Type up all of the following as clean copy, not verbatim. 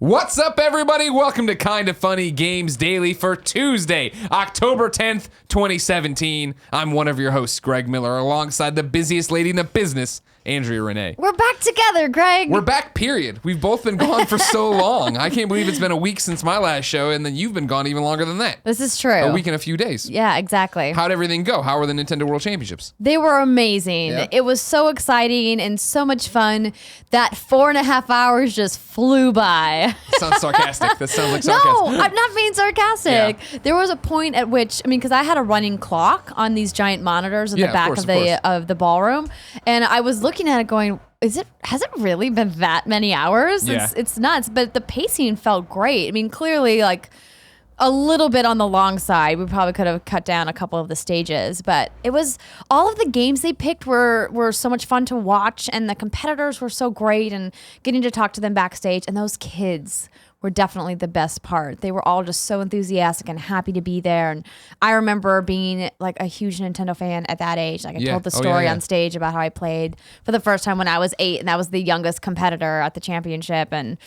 What's up, everybody? Welcome to Kinda Funny Games Daily for Tuesday, October 10th, 2017. I'm one of your hosts, Greg Miller, alongside the busiest lady in the business, Andrea Renee. We're back together, Greg. We're back, period. We've both been gone for so long. I can't believe it's been a week since my last show, and then you've been gone even longer than that. This is true. A week and a few days. Yeah, exactly. How'd everything go? How were the Nintendo World Championships? They were amazing. Yeah. It was so exciting and so much fun. That 4.5 hours just flew by. Sounds sarcastic. That sounds like sarcasm. No, I'm not being sarcastic. Yeah. There was a point at which, because I had a running clock on these giant monitors in the back of the ballroom, and I was looking at it going, has it really been that many hours? Yeah. It's nuts, but the pacing felt great. Clearly, like, a little bit on the long side. We probably could have cut down a couple of the stages, but it was, all of the games they picked were so much fun to watch, and the competitors were so great, and getting to talk to them backstage, and those kids were definitely the best part. They were all just so enthusiastic and happy to be there. And I remember being like a huge Nintendo fan at that age. Like I told the story on stage about how I played for the first time when I was 8, and that was the youngest competitor at the championship. And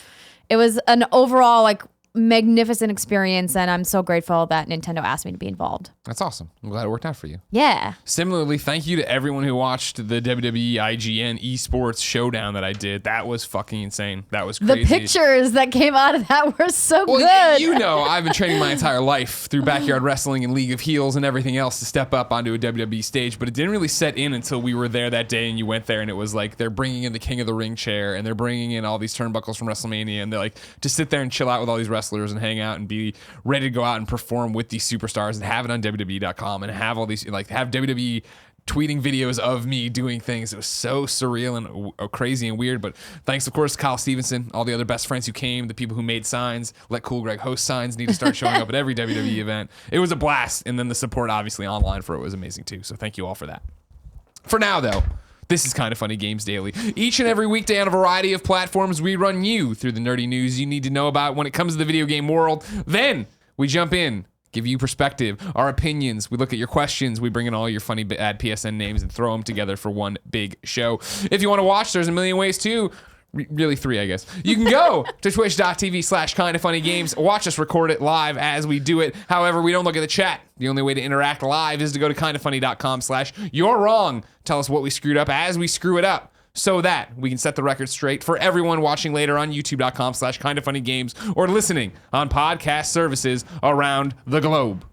it was an overall like magnificent experience, and I'm so grateful that Nintendo asked me to be involved. That's awesome. I'm glad it worked out for you. Yeah. Similarly, thank you to everyone who watched the WWII IGN esports showdown that I did. That was fucking insane. That was crazy. The pictures that came out of that were so good. I've been training my entire life through backyard wrestling and League of Heels and everything else to step up onto a WWE stage, but it didn't really set in until we were there that day and you went there, and it was like they're bringing in the King of the Ring chair, and they're bringing in all these turnbuckles from WrestleMania, and they're like to sit there and chill out with all these wrestlers and hang out and be ready to go out and perform with these superstars and have it on WWE.com and have all these, like, have WWE tweeting videos of me doing things. It was so surreal and crazy and weird, but thanks, of course, to Kyle Stevenson, all the other best friends who came, the people who made signs, let Cool Greg host signs, need to start showing up at every WWE event. It was a blast, and then the support, obviously, online for it was amazing, too, so thank you all for that. For now, though, this is Kinda Funny Games Daily. Each and every weekday on a variety of platforms, we run you through the nerdy news you need to know about when it comes to the video game world. Then we jump in, give you perspective, our opinions. We look at your questions. We bring in all your funny ad PSN names and throw them together for one big show. If you want to watch, there's a million ways too. Really 3, I guess. You can go to twitch.tv/kindafunnygames. Watch us record it live as we do it. However, we don't look at the chat. The only way to interact live is to go to kindafunny.com/you're wrong. Tell us what we screwed up as we screw it up, so that we can set the record straight for everyone watching later on youtube.com/kindafunnygames or listening on podcast services around the globe.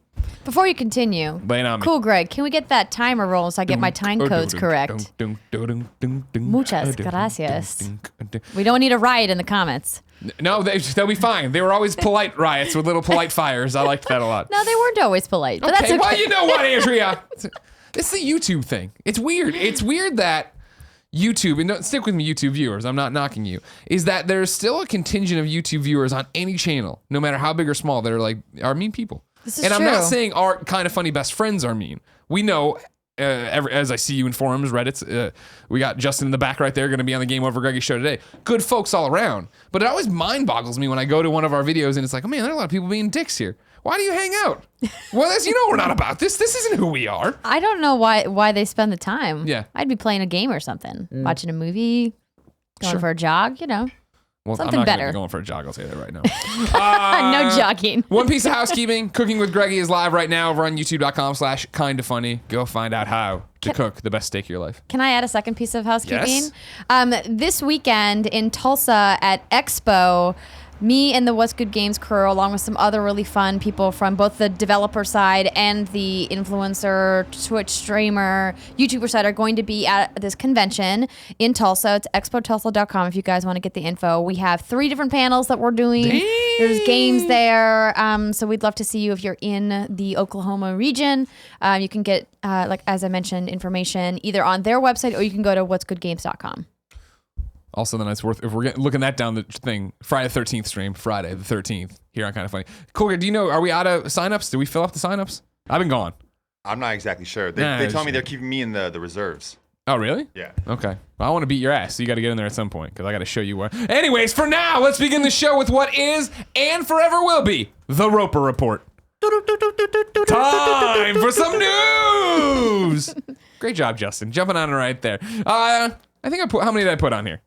Before you continue, Lay it on me. Cool Greg, can we get that timer roll so I get my time codes correct? Muchas gracias. We don't need a riot in the comments. No, they'll be fine. They were always polite riots with little polite fires. I liked that a lot. No, they weren't always polite, but that's okay. Well, you know what, Andrea? It's the YouTube thing. It's weird. It's weird that YouTube, and don't stick with me, YouTube viewers, I'm not knocking you, is that there's still a contingent of YouTube viewers on any channel, no matter how big or small, that are mean people. This is and true. I'm not saying our Kinda Funny best friends are mean. We know, as I see you in forums, Reddits, we got Justin in the back right there, going to be on the Game Over Greggy show today. Good folks all around. But it always mind boggles me when I go to one of our videos and it's like, oh man, there are a lot of people being dicks here. Why do you hang out? Well, as you know, we're not about this. This isn't who we are. I don't know why they spend the time. Yeah. I'd be playing a game or something, watching a movie, going for a jog, Well, something I'm not better. Gonna be going for a jog, I'll say that right now. No jogging. One piece of housekeeping. Cooking with Greggy is live right now over on youtube.com/kindafunny. Go find out how to cook the best steak of your life. Can I add a second piece of housekeeping? Yes. This weekend in Tulsa at Expo, me and the What's Good Games crew, along with some other really fun people from both the developer side and the influencer, Twitch streamer, YouTuber side, are going to be at this convention in Tulsa. It's expotulsa.com if you guys want to get the info. We have 3 different panels that we're doing. Dang. There's games there. So we'd love to see you if you're in the Oklahoma region. You can get, like as I mentioned, information either on their website or you can go to what'sgoodgames.com. Also, then it's worth, if we're looking that down the thing, Friday the 13th stream, Friday the 13th, here on Kinda Funny. Cool, do you know, are we out of signups? Did we fill up the signups? I've been gone. I'm not exactly sure. They told me they're keeping me in the reserves. Oh, really? Yeah. Okay. Well, I want to beat your ass, so you got to get in there at some point, because I got to show you where. Anyways, for now, let's begin the show with what is, and forever will be, the Roper Report. Time for some news! Great job, Justin. Jumping on it right there. I think how many did I put on here?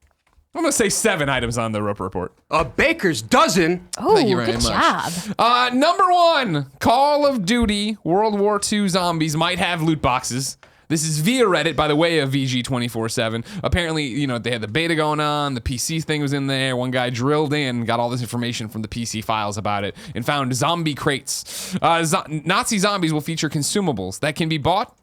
I'm going to say 7 items on the Roper Report. A baker's dozen. Oh, Thank you very good much. job. Number 1, Call of Duty World War II Zombies might have loot boxes. This is via Reddit by the way of VG247. Apparently, they had the beta going on. The PC thing was in there. One guy drilled in, got all this information from the PC files about it, and found zombie crates. Nazi zombies will feature consumables that can be bought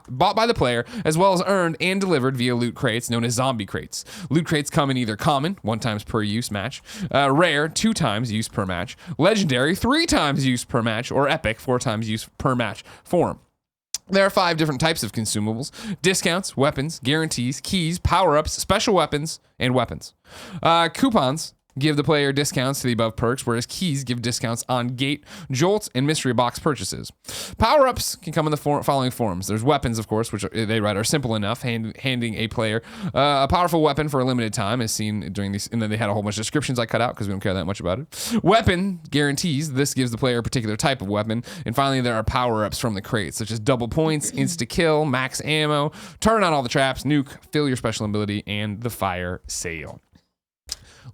by the player, as well as earned and delivered via loot crates known as zombie crates. Loot crates come in either common, 1 times per use match, rare, 2 times use per match, legendary, 3 times use per match, or epic, 4 times use per match form. There are 5 different types of consumables: discounts, weapons, guarantees, keys, power-ups, special weapons, and weapons. Coupons give the player discounts to the above perks, whereas keys give discounts on gate, jolt, and mystery box purchases. Power-ups can come in the following forms. There's weapons, of course, which they write are simple enough, handing a player a powerful weapon for a limited time, as seen during these, and then they had a whole bunch of descriptions I cut out because we don't care that much about it. Weapon guarantees. This gives the player a particular type of weapon. And finally, there are power-ups from the crates, such as double points, insta-kill, max ammo, turn on all the traps, nuke, fill your special ability, and the fire sale.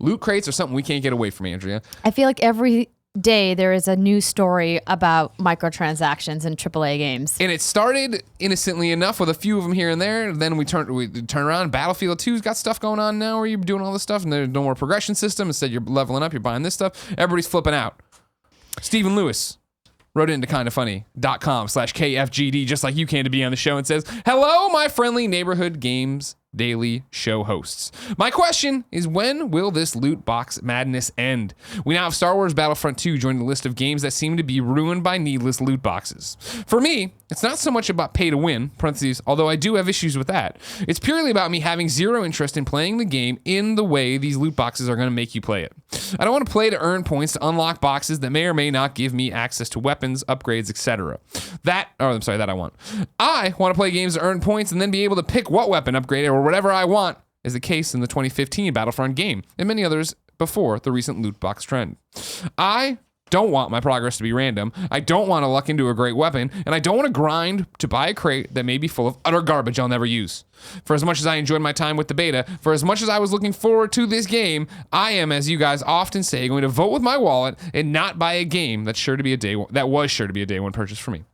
Loot crates are something we can't get away from, Andrea. I feel like every day there is a new story about microtransactions in AAA games. And it started innocently enough with a few of them here and there. Then we turn around. Battlefield 2's got stuff going on now where you're doing all this stuff, and there's no more progression system. Instead, you're leveling up, you're buying this stuff. Everybody's flipping out. Stephen Lewis wrote into kindafunny.com/KFGD, just like you can, to be on the show, and says, "Hello, my friendly neighborhood games daily show hosts. My question is, when will this loot box madness end? We now have Star Wars Battlefront 2 joining the list of games that seem to be ruined by needless loot boxes. For me, it's not so much about pay to win, parentheses, although I do have issues with that. It's purely about me having zero interest in playing the game in the way these loot boxes are going to make you play it. I don't want to play to earn points to unlock boxes that may or may not give me access to weapons, upgrades, etc. That I want. I want to play games to earn points and then be able to pick what weapon upgrade or whatever I want, is the case in the 2015 Battlefront game and many others before the recent loot box trend. I don't want my progress to be random. I don't want to luck into a great weapon, and I don't want to grind to buy a crate that may be full of utter garbage I'll never use. For as much as I enjoyed my time with the beta, for as much as I was looking forward to this game, I am, as you guys often say, going to vote with my wallet and not buy a game that was sure to be a day one purchase for me.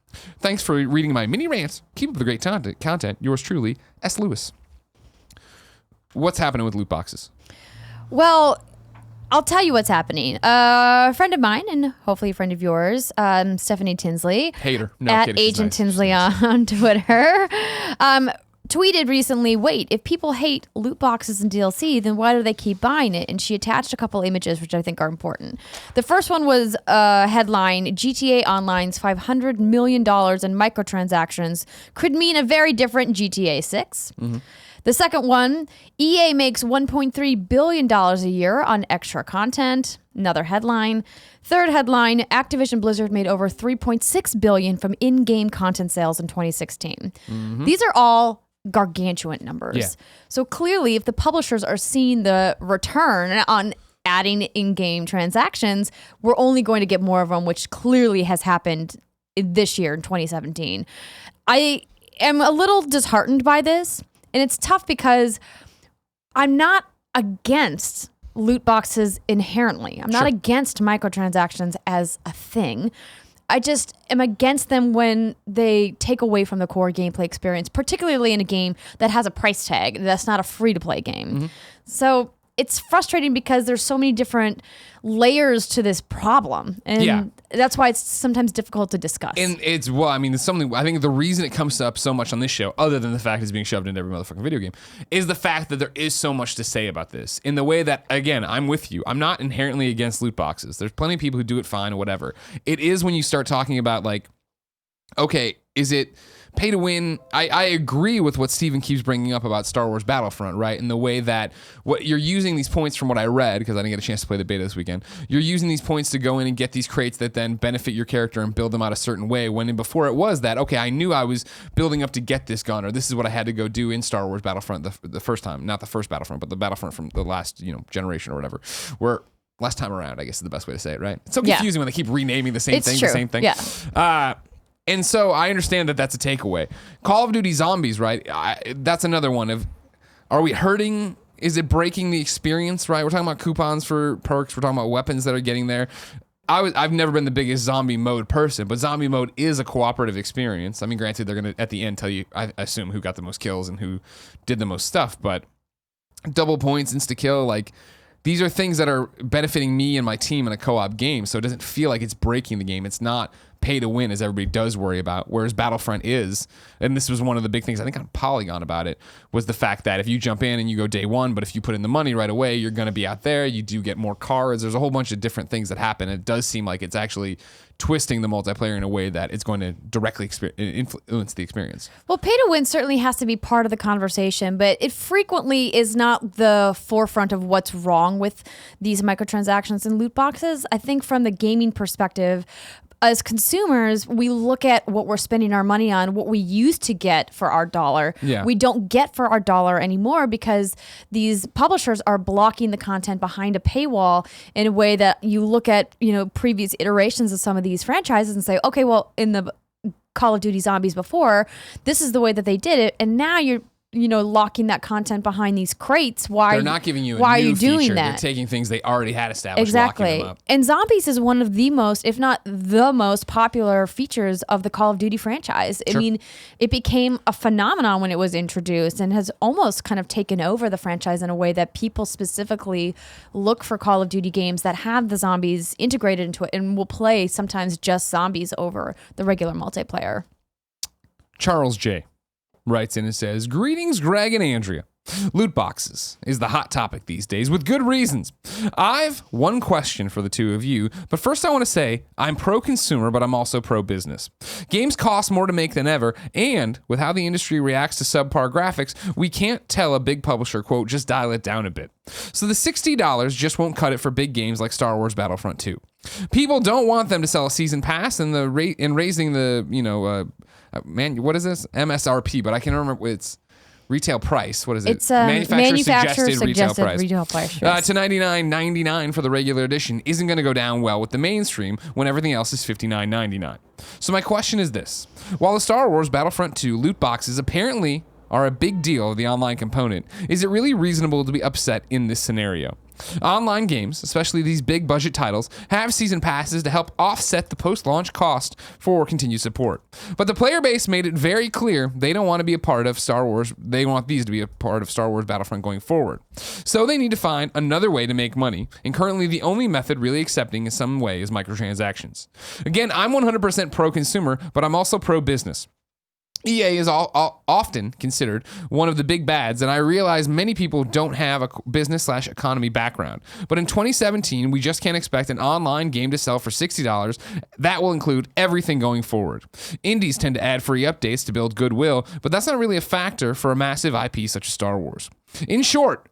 Thanks for reading my mini rants. Keep up the great content. Yours truly, S. Lewis." What's happening with loot boxes? Well, I'll tell you what's happening. A friend of mine, and hopefully a friend of yours, Stephanie Tinsley, Hater. No, at kidding. Agent Tinsley on Twitter, tweeted recently, wait, if people hate loot boxes and DLC, then why do they keep buying it? And she attached a couple images, which I think are important. The first one was a headline, GTA Online's $500 million in microtransactions could mean a very different GTA 6. Mm-hmm. The second one, EA makes $1.3 billion a year on extra content. Another headline. Third headline, Activision Blizzard made over $3.6 billion from in-game content sales in 2016. Mm-hmm. These are all gargantuan numbers. Yeah. So clearly, if the publishers are seeing the return on adding in-game transactions, we're only going to get more of them, which clearly has happened this year in 2017. I am a little disheartened by this. And it's tough because I'm not against loot boxes inherently. I'm not against microtransactions as a thing. I just am against them when they take away from the core gameplay experience, particularly in a game that has a price tag. That's not a free-to-play game. Mm-hmm. So it's frustrating because there's so many different layers to this problem. And that's why it's sometimes difficult to discuss. And it's something, I think the reason it comes up so much on this show, other than the fact it's being shoved into every motherfucking video game, is the fact that there is so much to say about this. In the way that, again, I'm with you. I'm not inherently against loot boxes. There's plenty of people who do it fine or whatever. It is when you start talking about, like, okay, is it pay to win? I agree with what Steven keeps bringing up about Star Wars Battlefront, right? In the way that what you're using these points, from what I read, because I didn't get a chance to play the beta this weekend, you're using these points to go in and get these crates that then benefit your character and build them out a certain way. When before it was that, okay, I knew I was building up to get this gun, or this is what I had to go do in Star Wars Battlefront the first time, not the first Battlefront, but the Battlefront from the last generation or whatever, where last time around, I guess is the best way to say it, right? It's so confusing when they keep renaming the same thing, the same thing. Yeah. And so I understand that that's a takeaway. Call of Duty Zombies, right? That's another one of, are we hurting Is it breaking the experience, right? We're talking about coupons for perks. We're talking about weapons that are getting there. I've never been the biggest zombie mode person, but zombie mode is a cooperative experience. I mean, granted, they're going to, at the end, tell you, I assume, who got the most kills and who did the most stuff, but double points, insta-kill, like, these are things that are benefiting me and my team in a co-op game, so it doesn't feel like it's breaking the game. It's not pay to win, as everybody does worry about, whereas Battlefront is, and this was one of the big things I think on Polygon about it, was the fact that if you jump in and you go day one, but if you put in the money right away, you're going to be out there, you do get more cards, there's a whole bunch of different things that happen, and it does seem like it's actually twisting the multiplayer in a way that it's going to directly influence the experience. Well, pay to win certainly has to be part of the conversation, but it frequently is not the forefront of what's wrong with these microtransactions and loot boxes. I think from the gaming perspective, as consumers, we look at what we're spending our money on, what we used to get for our dollar. Yeah. We don't get for our dollar anymore because these publishers are blocking the content behind a paywall in a way that you look at, previous iterations of some of these franchises and say, okay, well, in the Call of Duty Zombies before, this is the way that they did it, and now you're locking that content behind these crates. Why they're not giving you a why new are you doing feature. that? They're taking things they already had established, Exactly. locking them up. And Zombies is one of the most, if not the most popular features of the Call of Duty franchise. Sure. I mean, it became a phenomenon when it was introduced and has almost kind of taken over the franchise in a way that people specifically look for Call of Duty games that have the zombies integrated into it and will play sometimes just zombies over the regular multiplayer. Charles J. writes in and says, "Greetings, Greg and Andrea. Loot boxes is the hot topic these days with good reasons. I've one question for the two of you, but first I want to say I'm pro-consumer, but I'm also pro-business. Games cost more to make than ever, and with how the industry reacts to subpar graphics, we can't tell a big publisher, quote, just dial it down a bit. So the $60 just won't cut it for big games like Star Wars Battlefront 2. People don't want them to sell a season pass and raising the, what is this? MSRP, but I can remember it's retail price. What is it? It's manufacturer suggested retail price. To $99.99 for the regular edition isn't going to go down well with the mainstream when everything else is $59.99. So my question is this. While the Star Wars Battlefront 2 loot boxes apparently are a big deal of the online component, is it really reasonable to be upset in this scenario? Online games, especially these big budget titles, have season passes to help offset the post-launch cost for continued support. But the player base made it very clear they don't want to be a part of Star Wars. They want these to be a part of Star Wars Battlefront going forward. So they need to find another way to make money, and currently the only method really accepting in some way is microtransactions. Again, I'm 100% pro-consumer, but I'm also pro-business. EA is often considered one of the big bads, and I realize many people don't have a business/economy background. But in 2017, we just can't expect an online game to sell for $60. That will include everything going forward. Indies tend to add free updates to build goodwill, but that's not really a factor for a massive IP such as Star Wars. In short,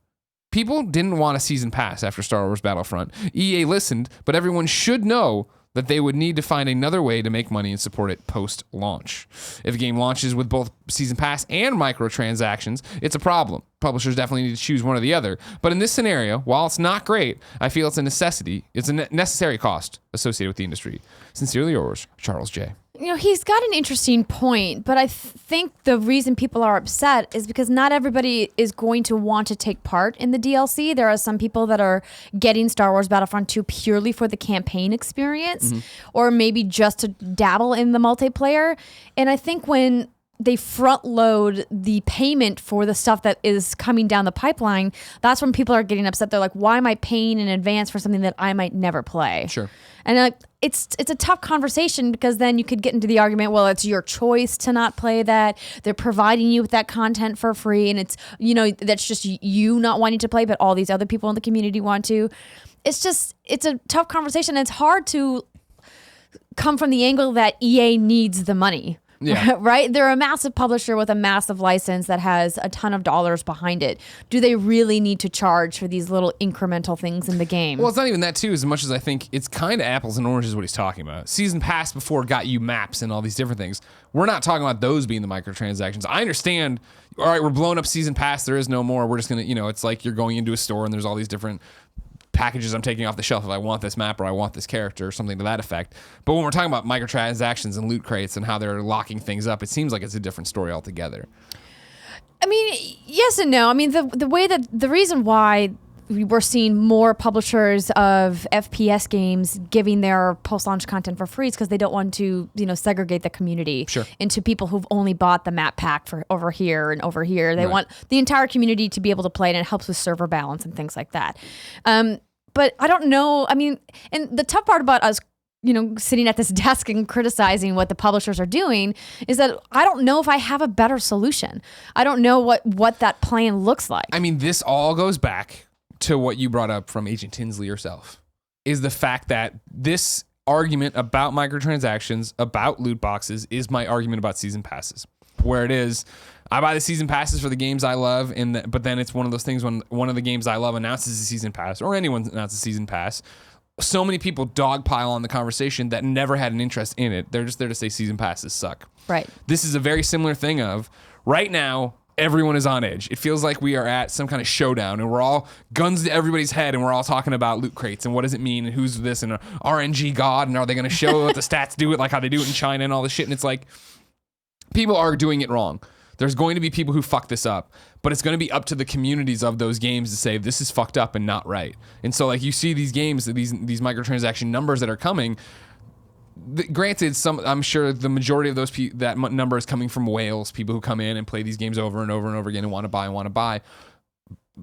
people didn't want a season pass after Star Wars Battlefront. EA listened, but everyone should know that they would need to find another way to make money and support it post-launch. If a game launches with both Season Pass and microtransactions, it's a problem. Publishers definitely need to choose one or the other. But in this scenario, while it's not great, I feel it's a necessity. It's a necessary cost associated with the industry. Sincerely yours, Charles J. He's got an interesting point, but I think the reason people are upset is because not everybody is going to want to take part in the DLC. There are some people that are getting Star Wars Battlefront 2 purely for the campaign experience, or maybe just to dabble in the multiplayer. And I think when they front load the payment for the stuff that is coming down the pipeline, that's when people are getting upset. They're like, why am I paying in advance for something that I might never play? Sure. And it's a tough conversation because then you could get into the argument, well, it's your choice to not play that. They're providing you with that content for free, and it's, that's just you not wanting to play, but all these other people in the community want to. It's a tough conversation. It's hard to come from the angle that EA needs the money. Yeah. Right? They're a massive publisher with a massive license that has a ton of dollars behind it. Do they really need to charge for these little incremental things in the game? Well, it's not even that, too, as much as I think it's kind of apples and oranges what he's talking about. Season Pass before got you maps and all these different things. We're not talking about those being the microtransactions. I understand, all right, we're blowing up Season Pass. There is no more. We're just going to, it's like you're going into a store and there's all these different packages I'm taking off the shelf if I want this map or I want this character or something to that effect. But when we're talking about microtransactions and loot crates and how they're locking things up, it seems like it's a different story altogether. I mean, yes and no. I mean, the reason why we're seeing more publishers of FPS games giving their post-launch content for free is because they don't want to, segregate the community into people who've only bought the map pack for over here and over here. They want the entire community to be able to play it, and it helps with server balance and things like that. But I don't know. I mean, and the tough part about us sitting at this desk and criticizing what the publishers are doing is that I don't know if I have a better solution. I don't know what that plan looks like. I mean, this all goes back to what you brought up from Agent Tinsley herself, is the fact that this argument about microtransactions, about loot boxes, is my argument about season passes, where it is, I buy the season passes for the games I love, but then it's one of those things when one of the games I love announces a season pass, or anyone announces a season pass, so many people dogpile on the conversation that never had an interest in it. They're just there to say season passes suck. Right. This is a very similar thing of, right now, everyone is on edge. It feels like we are at some kind of showdown, and we're all guns to everybody's head, and we're all talking about loot crates and what does it mean and who's this and RNG God, and are they going to show what the stats do it like how they do it in China and all this shit. And it's like, people are doing it wrong. There's going to be people who fuck this up, but it's going to be up to the communities of those games to say this is fucked up and not right. And so, like, you see these games, these microtransaction numbers that are coming. Granted, I'm sure the majority of those that number is coming from whales, people who come in and play these games over and over and over again and want to buy.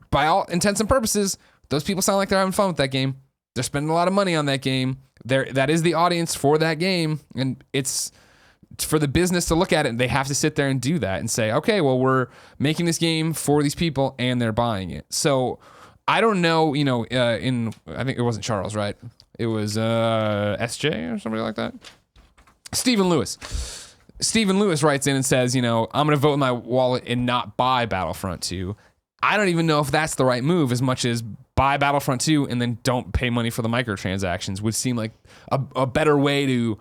By all intents and purposes, those people sound like they're having fun with that game. They're spending a lot of money on that game. That is the audience for that game, and it's for the business to look at it. And they have to sit there and do that and say, okay, well, we're making this game for these people, and they're buying it. So I don't know. I think it wasn't Charles, right? It was SJ or somebody like that. Stephen Lewis writes in and says, I'm going to vote with my wallet and not buy Battlefront 2. I don't even know if that's the right move, as much as buy Battlefront 2 and then don't pay money for the microtransactions would seem like a better way to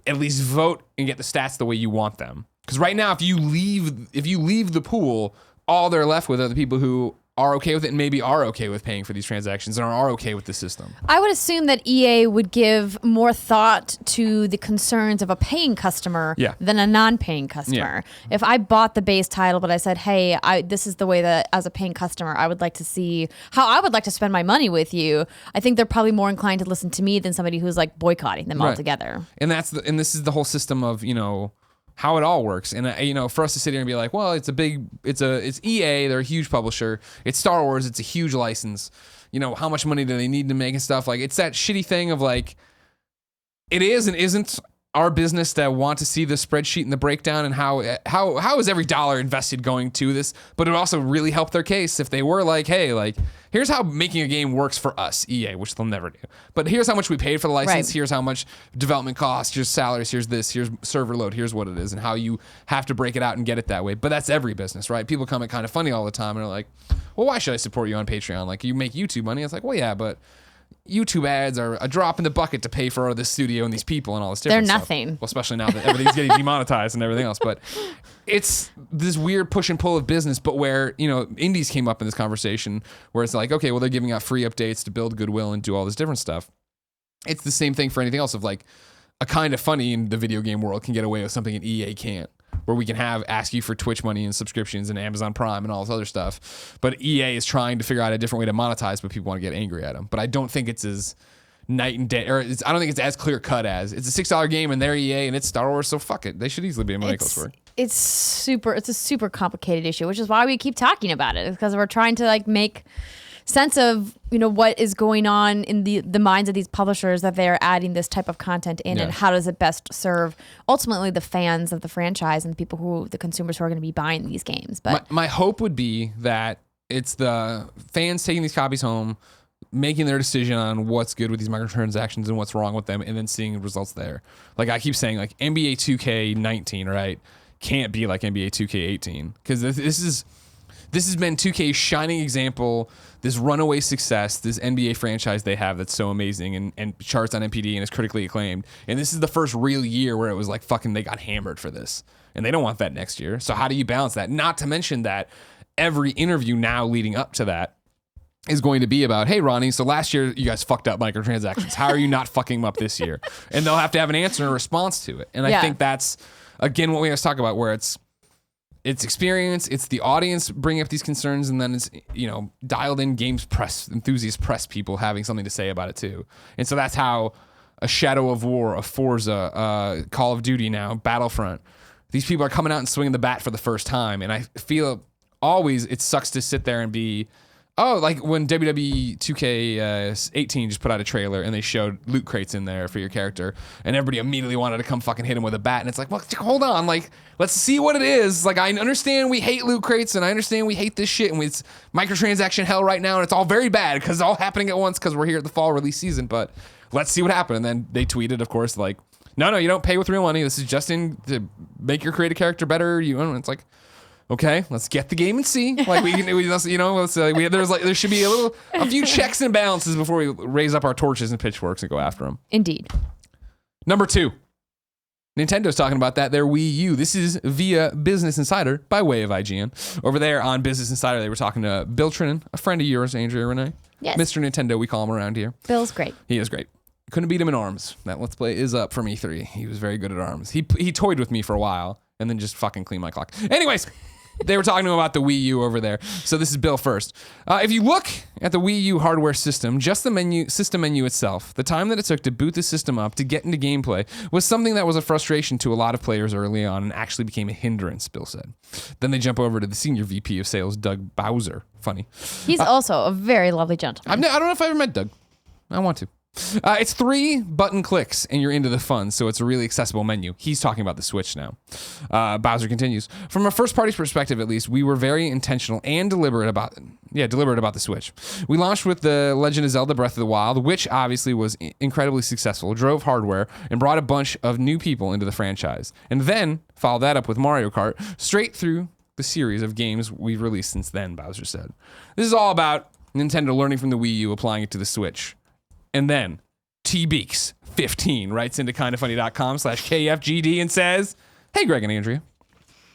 at least vote and get the stats the way you want them. Because right now, if you leave the pool, all they're left with are the people who are okay with it and maybe are okay with paying for these transactions and are okay with the system. I would assume that EA would give more thought to the concerns of a paying customer than a non-paying customer. Yeah. If I bought the base title, but I said, hey, this is the way that as a paying customer, I would like to see how I would like to spend my money with you, I think they're probably more inclined to listen to me than somebody who's like boycotting them altogether. And this is the whole system of, how it all works. And for us to sit here and be like, well, it's EA, they're a huge publisher. It's Star Wars, it's a huge license. How much money do they need to make and stuff? Like, it's that shitty thing of like, it is and isn't our business that want to see the spreadsheet and the breakdown and how is every dollar invested going to this. But it would also really help their case if they were like, hey, like, here's how making a game works for us, EA, which they'll never do. But here's how much we paid for the license. Right. Here's how much development costs. Here's salaries. Here's this. Here's server load. Here's what it is and how you have to break it out and get it that way. But that's every business, right? People come at kind of funny all the time and are like, well, why should I support you on Patreon? Like, you make YouTube money. It's like, well, yeah, but YouTube ads are a drop in the bucket to pay for this studio and these people and all this different stuff. They're nothing. Well, especially now that everything's getting demonetized and everything else. But it's this weird push and pull of business, but where, indies came up in this conversation where it's like, okay, well, they're giving out free updates to build goodwill and do all this different stuff. It's the same thing for anything else of like, a kind of funny in the video game world can get away with something an EA can't. Where we can ask you for Twitch money and subscriptions and Amazon Prime and all this other stuff. But EA is trying to figure out a different way to monetize, but people want to get angry at them. But I don't think it's as night and day, I don't think it's as clear cut as it's a $6 game and they're EA and it's Star Wars, so fuck it. They should easily be able to make those work. It's a super complicated issue, which is why we keep talking about it, because we're trying to like make sense of what is going on in the minds of these publishers that they're adding this type of content in, and how does it best serve ultimately the fans of the franchise and the consumers who are going to be buying these games. But my hope would be that it's the fans taking these copies home, making their decision on what's good with these microtransactions and what's wrong with them, and then seeing results there. Like I keep saying, like NBA 2K19, right, can't be like NBA 2K18, because this has been 2K's shining example, this runaway success, this NBA franchise they have that's so amazing and charts on NPD and is critically acclaimed. And this is the first real year where it was like fucking they got hammered for this. And they don't want that next year. So how do you balance that? Not to mention that every interview now leading up to that is going to be about, hey, Ronnie, so last year you guys fucked up microtransactions. How are you not fucking them up this year? And they'll have to have an answer and a response to it. And I think that's, again, what we always talk about, where it's it's experience, it's the audience bringing up these concerns, and then it's, dialed in games press, enthusiast press people having something to say about it too. And so that's how a Shadow of War, a Forza, Call of Duty now, Battlefront, these people are coming out and swinging the bat for the first time. And I feel always it sucks to sit there and be, like when WWE 2K18 just put out a trailer and they showed loot crates in there for your character, and everybody immediately wanted to come fucking hit him with a bat. And it's like, well, hold on, like, let's see what it is. Like, I understand we hate loot crates, and I understand we hate this shit, and it's microtransaction hell right now, and it's all very bad because it's all happening at once because we're here at the fall release season. But let's see what happened. And then they tweeted, of course, like, no, you don't pay with real money. This is just to make your creative character better. It's like, okay, let's get the game and see. Like there should be a few checks and balances before we raise up our torches and pitchforks and go after them. Indeed. Number 2, Nintendo's talking about that their Wii U. This is via Business Insider by way of IGN. Over there on Business Insider, they were talking to Bill Trinan, a friend of yours, Andrea Renee. Yes. Mr. Nintendo, we call him around here. Bill's great. He is great. Couldn't beat him in arms. That Let's Play is up from E3. He was very good at arms. He toyed with me for a while and then just fucking cleaned my clock. Anyways, they were talking to him about the Wii U over there. So this is Bill first. If you look at the Wii U hardware system, just the system menu itself, the time that it took to boot the system up to get into gameplay was something that was a frustration to a lot of players early on and actually became a hindrance, Bill said. Then they jump over to the senior VP of sales, Doug Bowser. Funny. He's also a very lovely gentleman. I don't know if I ever met Doug. I want to. It's 3 button clicks and you're into the fun, so it's a really accessible menu. He's talking about the Switch now. Bowser continues. From a first party's perspective, at least, we were very intentional and deliberate about the Switch. We launched with The Legend of Zelda Breath of the Wild, which obviously was incredibly successful, drove hardware, and brought a bunch of new people into the franchise. And then followed that up with Mario Kart, straight through the series of games we've released since then, Bowser said. This is all about Nintendo learning from the Wii U, applying it to the Switch. And then tbeeks15 writes into kindafunny.com/KFGD and says, hey, Greg and Andrea.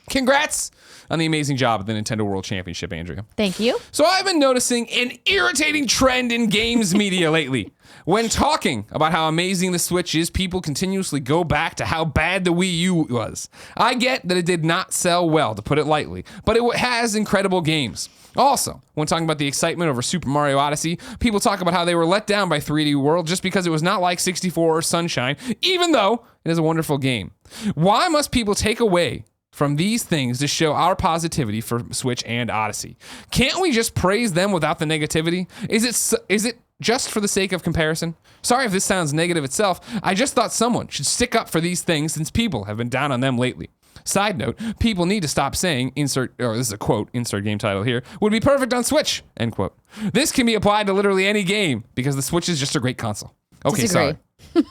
Congrats on the amazing job at the Nintendo World Championship, Andrea. Thank you. So I've been noticing an irritating trend in games media lately. When talking about how amazing the Switch is, people continuously go back to how bad the Wii U was. I get that it did not sell well, to put it lightly, but it has incredible games. Also, when talking about the excitement over Super Mario Odyssey, people talk about how they were let down by 3D World just because it was not like 64 or Sunshine, even though it is a wonderful game. Why must people take away from these things to show our positivity for Switch and Odyssey? Can't we just praise them without the negativity? Is it just for the sake of comparison? Sorry if this sounds negative itself. I just thought someone should stick up for these things since people have been down on them lately. Side note, people need to stop saying, this is a quote, insert game title here, would be perfect on Switch, end quote. This can be applied to literally any game because the Switch is just a great console. Okay, Disagree. sorry.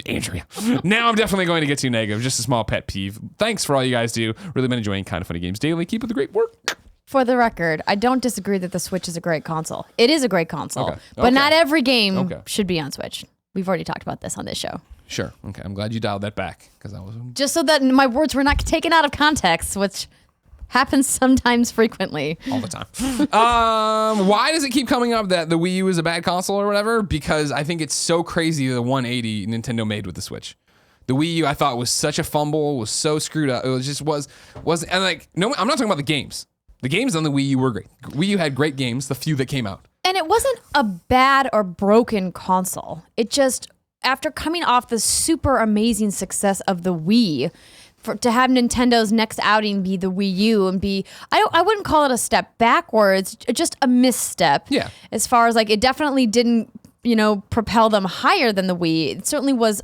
Andrea. Now I'm definitely going to get too negative. Just a small pet peeve. Thanks for all you guys do. Really been enjoying Kind of Funny Games daily. Keep up the great work. For the record, I don't disagree that the Switch is a great console. It is a great console, Okay. but not every game Okay. should be on Switch. We've already talked about this on this show. Sure. Okay. I'm glad you dialed that back because I was. Just so that my words were not taken out of context, which happens sometimes frequently. All the time. Why does it keep coming up that the Wii U is a bad console or whatever? Because I think it's so crazy the 180 Nintendo made with the Switch. The Wii U I thought was such a fumble, was so screwed up. It was and like no, I'm not talking about the games. The games on the Wii U were great. Wii U had great games, the few that came out. And it wasn't a bad or broken console. It just, after coming off the super amazing success of the Wii, to have Nintendo's next outing be the Wii U and be, I wouldn't call it a step backwards, just a misstep. Yeah. As far as like, it definitely didn't, propel them higher than the Wii. It certainly was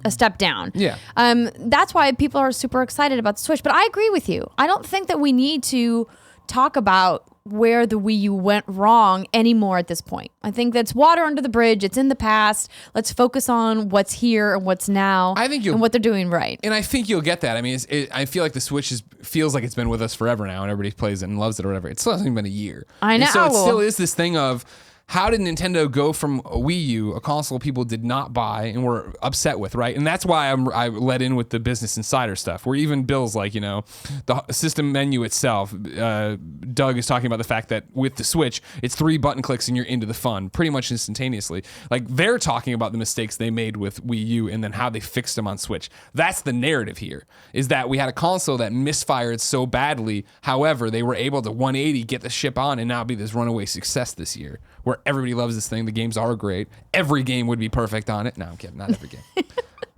a step down. Yeah. That's why people are super excited about the Switch. But I agree with you. I don't think that we need to talk about where the Wii U went wrong anymore at this point. I think that's water under the bridge. It's in the past. Let's focus on what's here and what's now. And what they're doing right. And I think you'll get that. I mean, I feel like the Switch feels like it's been with us forever now, and everybody plays it and loves it or whatever. It still hasn't even been a year. I know. And so it still is this thing of how did Nintendo go from a Wii U, a console people did not buy and were upset with, right? And that's why I led in with the Business Insider stuff, where even Bill's like, the system menu itself, Doug is talking about the fact that with the Switch, it's 3 button clicks and you're into the fun pretty much instantaneously. Like, they're talking about the mistakes they made with Wii U and then how they fixed them on Switch. That's the narrative here, is that we had a console that misfired so badly. However, they were able to 180, get the ship on, and now be this runaway success this year, where everybody loves this thing. The games are great. Every game would be perfect on it. No, I'm kidding. Not every game.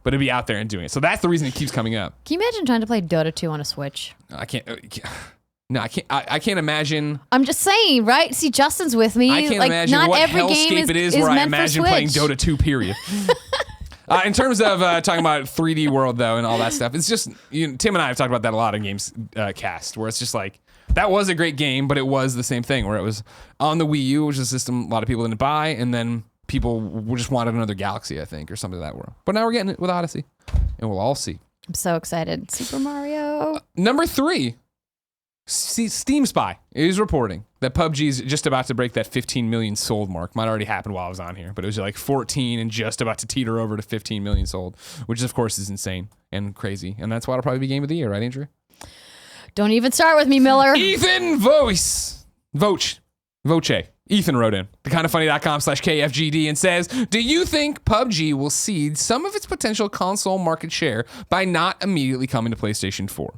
But it'd be out there and doing it. So that's the reason it keeps coming up. Can you imagine trying to play Dota 2 on a Switch? I can't. No, I can't. I can't imagine. I'm just saying, right? See, Justin's with me. I can't imagine not what every game hellscape it is where I imagine playing Switch. Dota 2, period. In terms of talking about 3D World, though, and all that stuff, it's just, Tim and I have talked about that a lot in Games Cast, where it's just like, that was a great game, but it was the same thing, where it was on the Wii U, which is a system a lot of people didn't buy, and then people just wanted another Galaxy, I think, or something of that world. But now we're getting it with Odyssey, and we'll all see. I'm so excited. Super Mario. Number 3. Steam Spy is reporting that PUBG is just about to break that 15 million sold mark. Might already happened while I was on here, but it was like 14 and just about to teeter over to 15 million sold, which of course is insane and crazy. And that's why it'll probably be Game of the Year, right, Andrew? Don't even start with me, Miller. Ethan Voce. Ethan wrote in thekindoffunny.com/KFGD and says, do you think PUBG will cede some of its potential console market share by not immediately coming to PlayStation 4?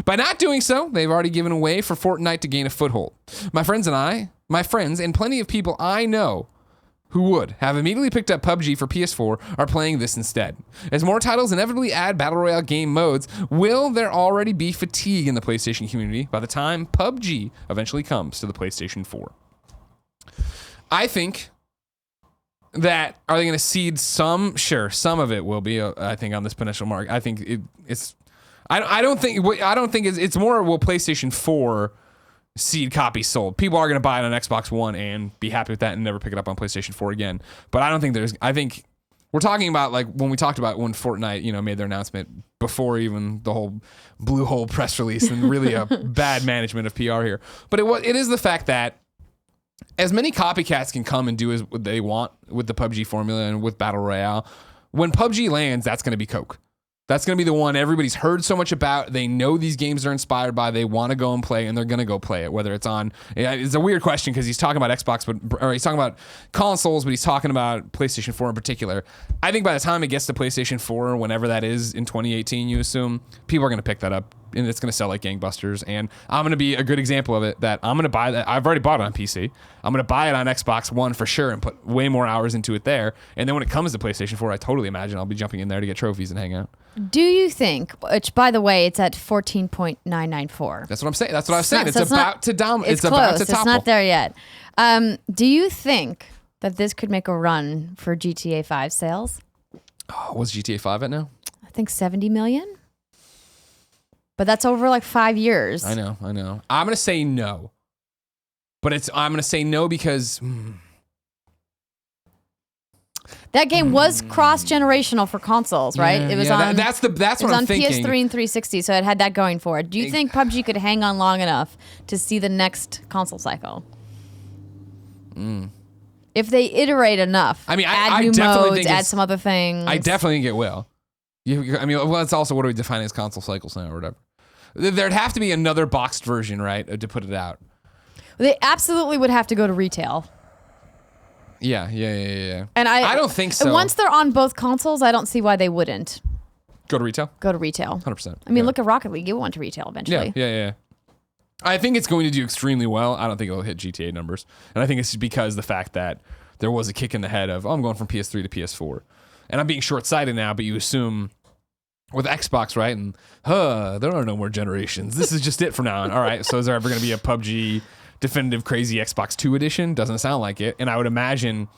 By not doing so, they've already given a way for Fortnite to gain a foothold. My friends and plenty of people I know who would have immediately picked up PUBG for PS4 are playing this instead. As more titles inevitably add Battle Royale game modes, will there already be fatigue in the PlayStation community by the time PUBG eventually comes to the PlayStation 4? I think that, are they going to cede some? Sure, some of it will be, I think, on this potential mark. I think it's... I don't think it's more, will PlayStation 4 seed copies sold. People are going to buy it on Xbox One and be happy with that and never pick it up on PlayStation 4 again. But I think we're talking about, like, when we talked about when Fortnite, made their announcement before even the whole Blue Hole press release, and really a bad management of PR here. But it is the fact that as many copycats can come and do as what they want with the PUBG formula and with Battle Royale, when PUBG lands, that's going to be Coke. That's going to be the one everybody's heard so much about. They know these games are inspired by. They want to go and play, and they're going to go play it. Whether it's on, it's a weird question because he's talking about Xbox, or he's talking about consoles, but he's talking about PlayStation 4 in particular. I think by the time it gets to PlayStation 4, whenever that is in 2018, you assume people are going to pick that up, and it's going to sell like gangbusters. And I'm going to be a good example of it. That I'm going to buy that. I've already bought it on PC. I'm going to buy it on Xbox One for sure and put way more hours into it there. And then when it comes to PlayStation 4, I totally imagine I'll be jumping in there to get trophies and hang out. Do you think, which by the way, it's at 14.994. That's what I'm saying. That's what I was saying. It's about to dominate. It's close. It's not there yet. Do you think that this could make a run for GTA 5 sales? Oh, what's GTA 5 at now? I think 70 million. But that's over like 5 years. I know. I'm going to say no. But I'm going to say no because... That game was cross-generational for consoles, right? Yeah, it was on. That's what I'm thinking. PS3 and 360, so it had that going for it. Do you think PUBG could hang on long enough to see the next console cycle? If they iterate enough, I mean, add I new definitely modes, think add some other things. I definitely think it will. It's also, what do we define as console cycles now or whatever? There'd have to be another boxed version, right, to put it out. They absolutely would have to go to retail. Yeah. And I don't think so. Once they're on both consoles, I don't see why they wouldn't go to retail. 100%. I yeah. mean, look at Rocket League. It went to retail eventually. Yeah. I think it's going to do extremely well. I don't think it'll hit GTA numbers. And I think it's because the fact that there was a kick in the head of, I'm going from PS3 to PS4. And I'm being short-sighted now, but you assume with Xbox, right? And, there are no more generations. This is just it from now on. All right, so is there ever going to be a PUBG Definitive Crazy Xbox 2 edition? Doesn't sound like it. And I would imagine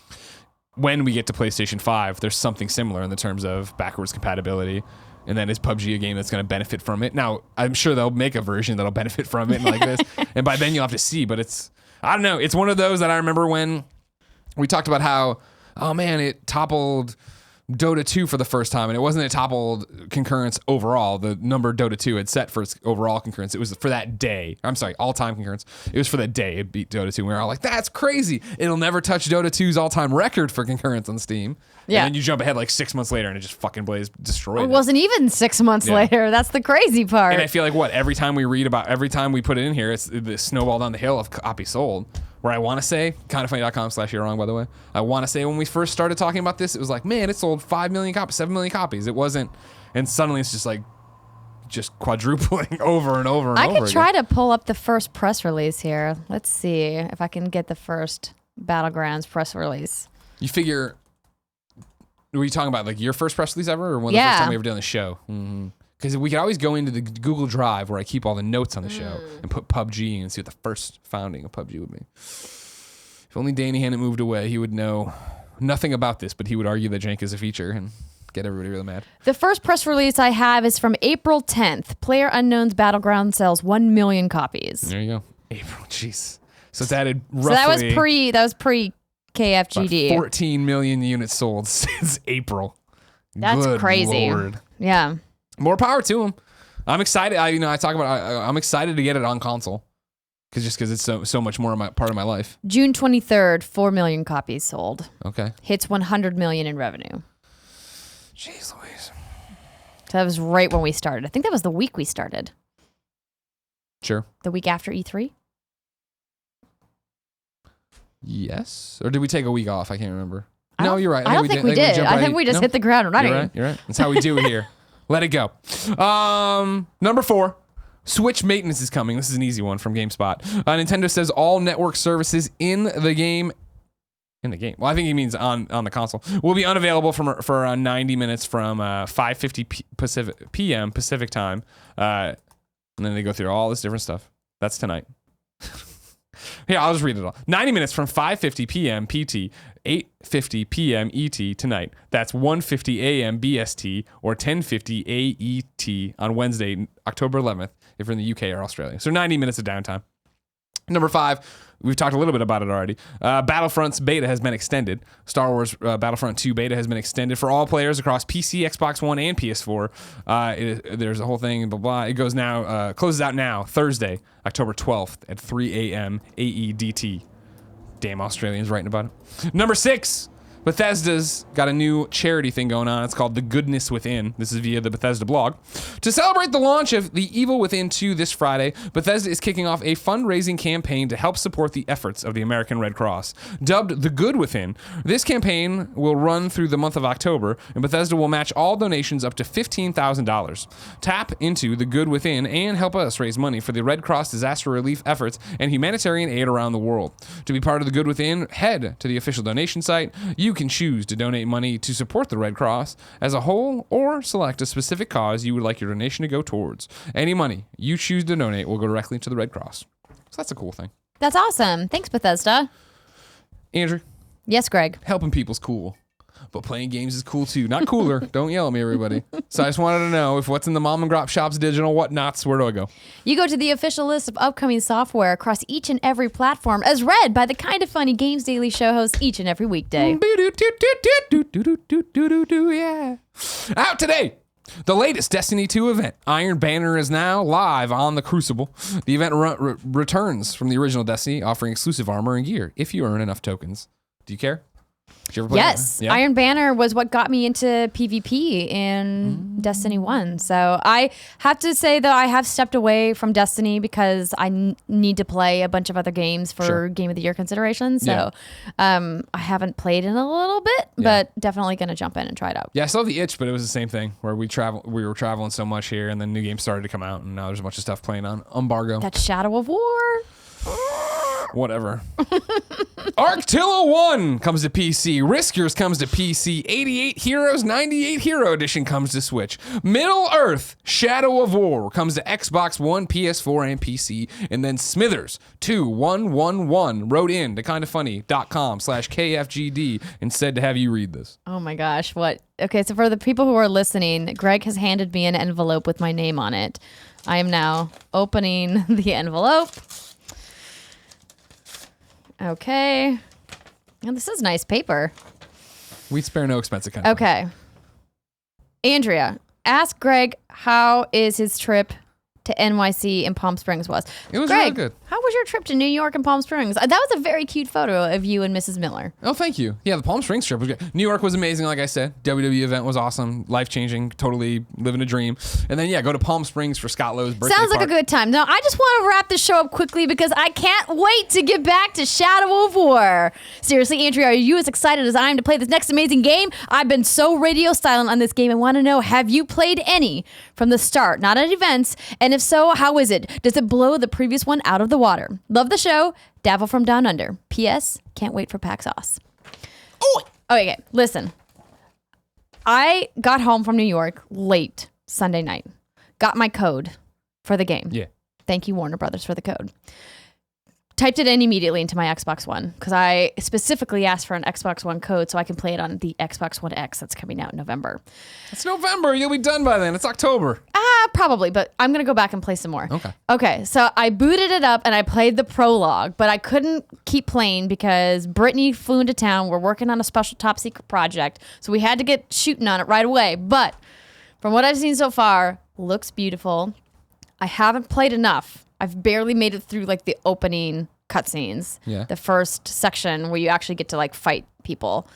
when we get to PlayStation 5, there's something similar in the terms of backwards compatibility. And then is PUBG a game that's going to benefit from it? Now, I'm sure they'll make a version that'll benefit from it like this. And by then you'll have to see. But I don't know. It's one of those that I remember when we talked about how, oh man, it toppled Dota 2 for the first time, and it wasn't a toppled concurrence overall. The number Dota 2 had set for its overall concurrence. It was for that day. I'm sorry, all-time concurrence. It was for that day it beat Dota 2. We were all like, that's crazy. It'll never touch Dota 2's all-time record for concurrence on Steam. Yeah. And then you jump ahead like 6 months later, and it just fucking destroyed It wasn't even 6 months later. That's the crazy part. And I feel like every time we put it in here, it's the snowball down the hill of copies sold. Where I want to say, kindafunny.com/you're wrong, by the way. I want to say when we first started talking about this, it was like, man, it sold 5 million copies, 7 million copies. It wasn't, and suddenly it's just quadrupling over and over and over. I could try to pull up the first press release here. Let's see if I can get the first Battlegrounds press release. You figure, were you talking about like your first press release ever, or the first time we ever did on the show? Because we could always go into the Google Drive where I keep all the notes on the show and put PUBG and see what the first founding of PUBG would be. If only Danny hadn't moved away, he would know nothing about this, but he would argue that jank is a feature and get everybody really mad. The first press release I have is from April 10th. PlayerUnknown's Battleground sells 1 million copies. There you go. April, jeez. So it's added roughly. So that was pre KFGD. 14 million units sold since April. That's Good crazy. Lord. Yeah. More power to him. I'm excited. I'm excited to get it on console because it's so much more part of my life. June 23rd, 4 million copies sold. Okay. Hits 100 million in revenue. Jeez Louise. So that was right when we started. I think that was the week we started. Sure. The week after E3? Yes. Or did we take a week off? I can't remember. No, you're right. I don't think we did. I think we just hit the ground running. You're right. That's how we do it here. Let it go. Number 4. Switch maintenance is coming. This is an easy one from GameSpot. Nintendo says all network services in the game. Well, I think he means on the console. Will be unavailable for around 90 minutes from 5:50 p.m. Pacific time. And then they go through all this different stuff. That's tonight. Here, I'll just read it all. 90 minutes from 5:50 p.m. PT, 8:50 p.m. ET tonight. That's 1:50 a.m. BST or 10:50 AET on Wednesday, October 11th, if you're in the UK or Australia. So 90 minutes of downtime. Number 5, we've talked a little bit about it already. Battlefront's beta has been extended. Star Wars Battlefront 2 beta has been extended for all players across PC, Xbox One, and PS4. There's a whole thing, blah, blah. It goes now, closes out now, Thursday, October 12th at 3 a.m. AEDT. Damn Australians writing about it. Number 6, Bethesda's got a new charity thing going on. It's called The Goodness Within. This is via the Bethesda blog. To celebrate the launch of The Evil Within 2 this Friday, Bethesda is kicking off a fundraising campaign to help support the efforts of the American Red Cross. Dubbed The Good Within, this campaign will run through the month of October, and Bethesda will match all donations up to $15,000. Tap into The Good Within and help us raise money for the Red Cross disaster relief efforts and humanitarian aid around the world. To be part of The Good Within, head to the official donation site. You can choose to donate money to support the Red Cross as a whole or select a specific cause you would like your donation to go towards. Any money you choose to donate will go directly to the Red Cross. So that's a cool thing. That's awesome. Thanks, Bethesda. Andrew. Yes, Greg. Helping people's cool. But playing games is cool too. Not cooler. Don't yell at me, everybody. So I just wanted to know if what's in the Mom and Grop Shop's digital whatnots, where do I go? You go to the official list of upcoming software across each and every platform as read by the Kinda Funny Games Daily Show host each and every weekday. Yeah. Out today. The latest Destiny 2 event, Iron Banner, is now live on the Crucible. The event returns from the original Destiny, offering exclusive armor and gear if you earn enough tokens. Do you care? Did you ever play Yes, that? Yeah? Iron Banner was what got me into PvP in Destiny 1. So I have to say that I have stepped away from Destiny because I need to play a bunch of other games for Game of the Year consideration. So I haven't played in a little bit, but definitely going to jump in and try it out. Yeah, I still have the itch, but it was the same thing where we were traveling so much here, and then new games started to come out, and now there's a bunch of stuff playing on embargo. That's Shadow of War. Whatever. Arctilla 1 comes to PC. Riskers comes to PC. 88 Heroes 98 Hero Edition comes to Switch. Middle Earth Shadow of War comes to Xbox One, PS4, and PC. And then Smithers 2111 wrote in to kindafunny.com/KFGD and said to have you read this. Oh my gosh, what? Okay, so for the people who are listening, Greg has handed me an envelope with my name on it. I am now opening the envelope. Okay. And this is nice paper. We spare no expense account. Okay. Andrea, ask Greg how is his trip to NYC and Palm Springs was. It was Greg, really good. How was your trip to New York and Palm Springs? That was a very cute photo of you and Mrs. Miller. Oh, thank you. Yeah, the Palm Springs trip was good. New York was amazing, like I said. WWE event was awesome, life-changing, totally living a dream. And then, yeah, go to Palm Springs for Scott Lowe's birthday Sounds like party. a good time. Now, I just want to wrap this show up quickly because I can't wait to get back to Shadow of War. Seriously, Andrea, are you as excited as I am to play this next amazing game? I've been so radio silent on this game and want to know, have you played any from the start, not at events? And if so, how is it? Does it blow the previous one out of the water? Love the show. Davil from Down Under. P.S. Can't wait for PAX Sauce. Oh, okay. Listen. I got home from New York late Sunday night. Got my code for the game. Yeah. Thank you, Warner Brothers, for the code. Typed it in immediately into my Xbox One because I specifically asked for an Xbox One code so I can play it on the Xbox One X that's coming out in November. It's November. You'll be done by then. It's October. Probably, but I'm going to go back and play some more. Okay. Okay, so I booted it up and I played the prologue, but I couldn't keep playing because Brittany flew into town. We're working on a special top secret project, so we had to get shooting on it right away. But from what I've seen so far, looks beautiful. I haven't played enough. I've barely made it through like the opening cutscenes, the first section where you actually get to like fight people.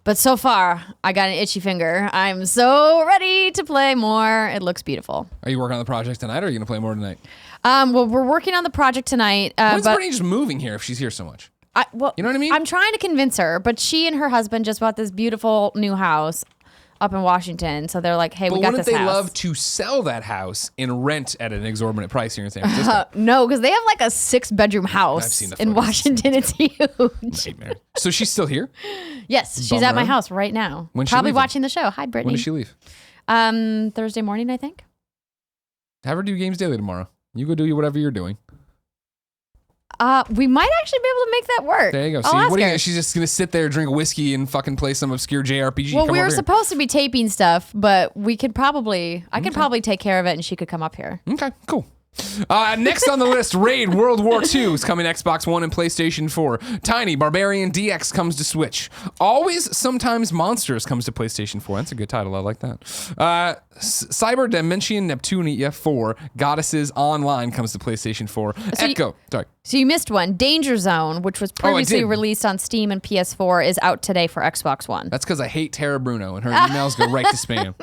But so far, I got an itchy finger. I'm so ready to play more. It looks beautiful. Are you working on the project tonight, or are you going to play more tonight? Well, we're working on the project tonight. When's but Brittany just moving here if she's here so much? you know what I mean? I'm trying to convince her, but she and her husband just bought this beautiful new house up in Washington. So they're like, hey, we got this house. But wouldn't they love to sell that house and rent at an exorbitant price here in San Francisco? No, because they have like a 6-bedroom house I've seen the in photos. Washington. It's huge. Nightmare. So she's still here? Yes, she's at my Bummer. house right now. When's she Probably leaving? watching the show. Hi, Brittany. When does she leave? Thursday morning, I think. Have her do Games Daily tomorrow. You go do whatever you're doing. We might actually be able to make that work. There you go. I'll See, ask what are her. you? She's just gonna sit there, drink whiskey, and fucking play some obscure JRPG. Well, Come we were over here. supposed to be taping stuff, but I could probably take care of it, and she could come up here. Okay, cool. Next on the list, Raid World War II is coming to Xbox One and PlayStation 4. Tiny Barbarian DX comes to Switch. Always Sometimes Monsters comes to PlayStation 4. That's a good title. I like that. Cyber Dimension Neptunia 4 Goddesses Online comes to PlayStation 4. Echo. Sorry. So you missed one. Danger Zone, which was previously did. released on Steam and PS4, is out today for Xbox One. That's because I hate Tara Bruno and her emails go right to spam.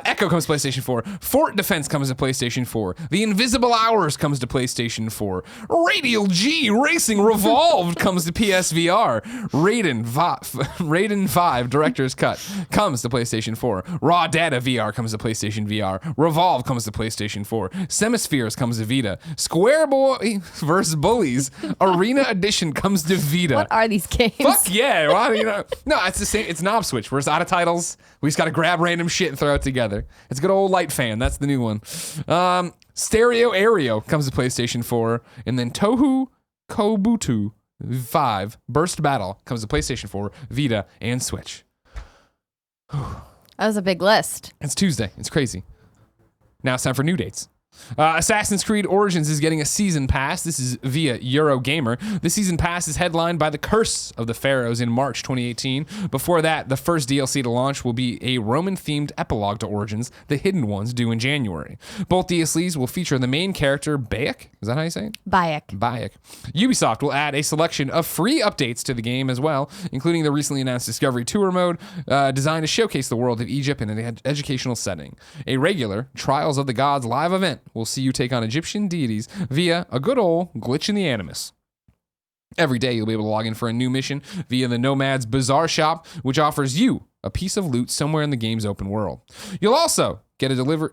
Echo comes to PlayStation 4. Fort Defense comes to PlayStation 4. The Invisible Hours comes to PlayStation 4. Radial G Racing Revolved comes to PSVR. Raiden 5 Director's Cut comes to PlayStation 4. Raw Data VR comes to PlayStation VR. Revolve comes to PlayStation 4. Semispheres comes to Vita. Square Boy vs. Bullies Arena Edition comes to Vita. What are these games? Fuck yeah. Well, no, it's the same. It's knob switch. We're just out of titles. We just got to grab random shit and throw it together. It's good old Light Fan. That's the new one. Stereo Aereo comes to PlayStation 4. And then Tohu Kobutu 5 Burst Battle comes to PlayStation 4, Vita, and Switch. That was a big list. It's Tuesday. It's crazy. Now it's time for new dates. Assassin's Creed Origins is getting a season pass. This is via Eurogamer. The season pass is headlined by The Curse of the Pharaohs in March 2018. Before that, the first DLC to launch will be a Roman-themed epilogue to Origins, The Hidden Ones, due in January. Both DLCs will feature the main character, Bayek. Is that how you say it? Bayek. Ubisoft will add a selection of free updates to the game as well, including the recently announced Discovery Tour mode, designed to showcase the world of Egypt in an educational setting. A regular Trials of the Gods live event will see you take on Egyptian deities via a good old glitch in the Animus. Every day you'll be able to log in for a new mission via the Nomad's Bazaar Shop, which offers you a piece of loot somewhere in the game's open world. You'll also get a delivery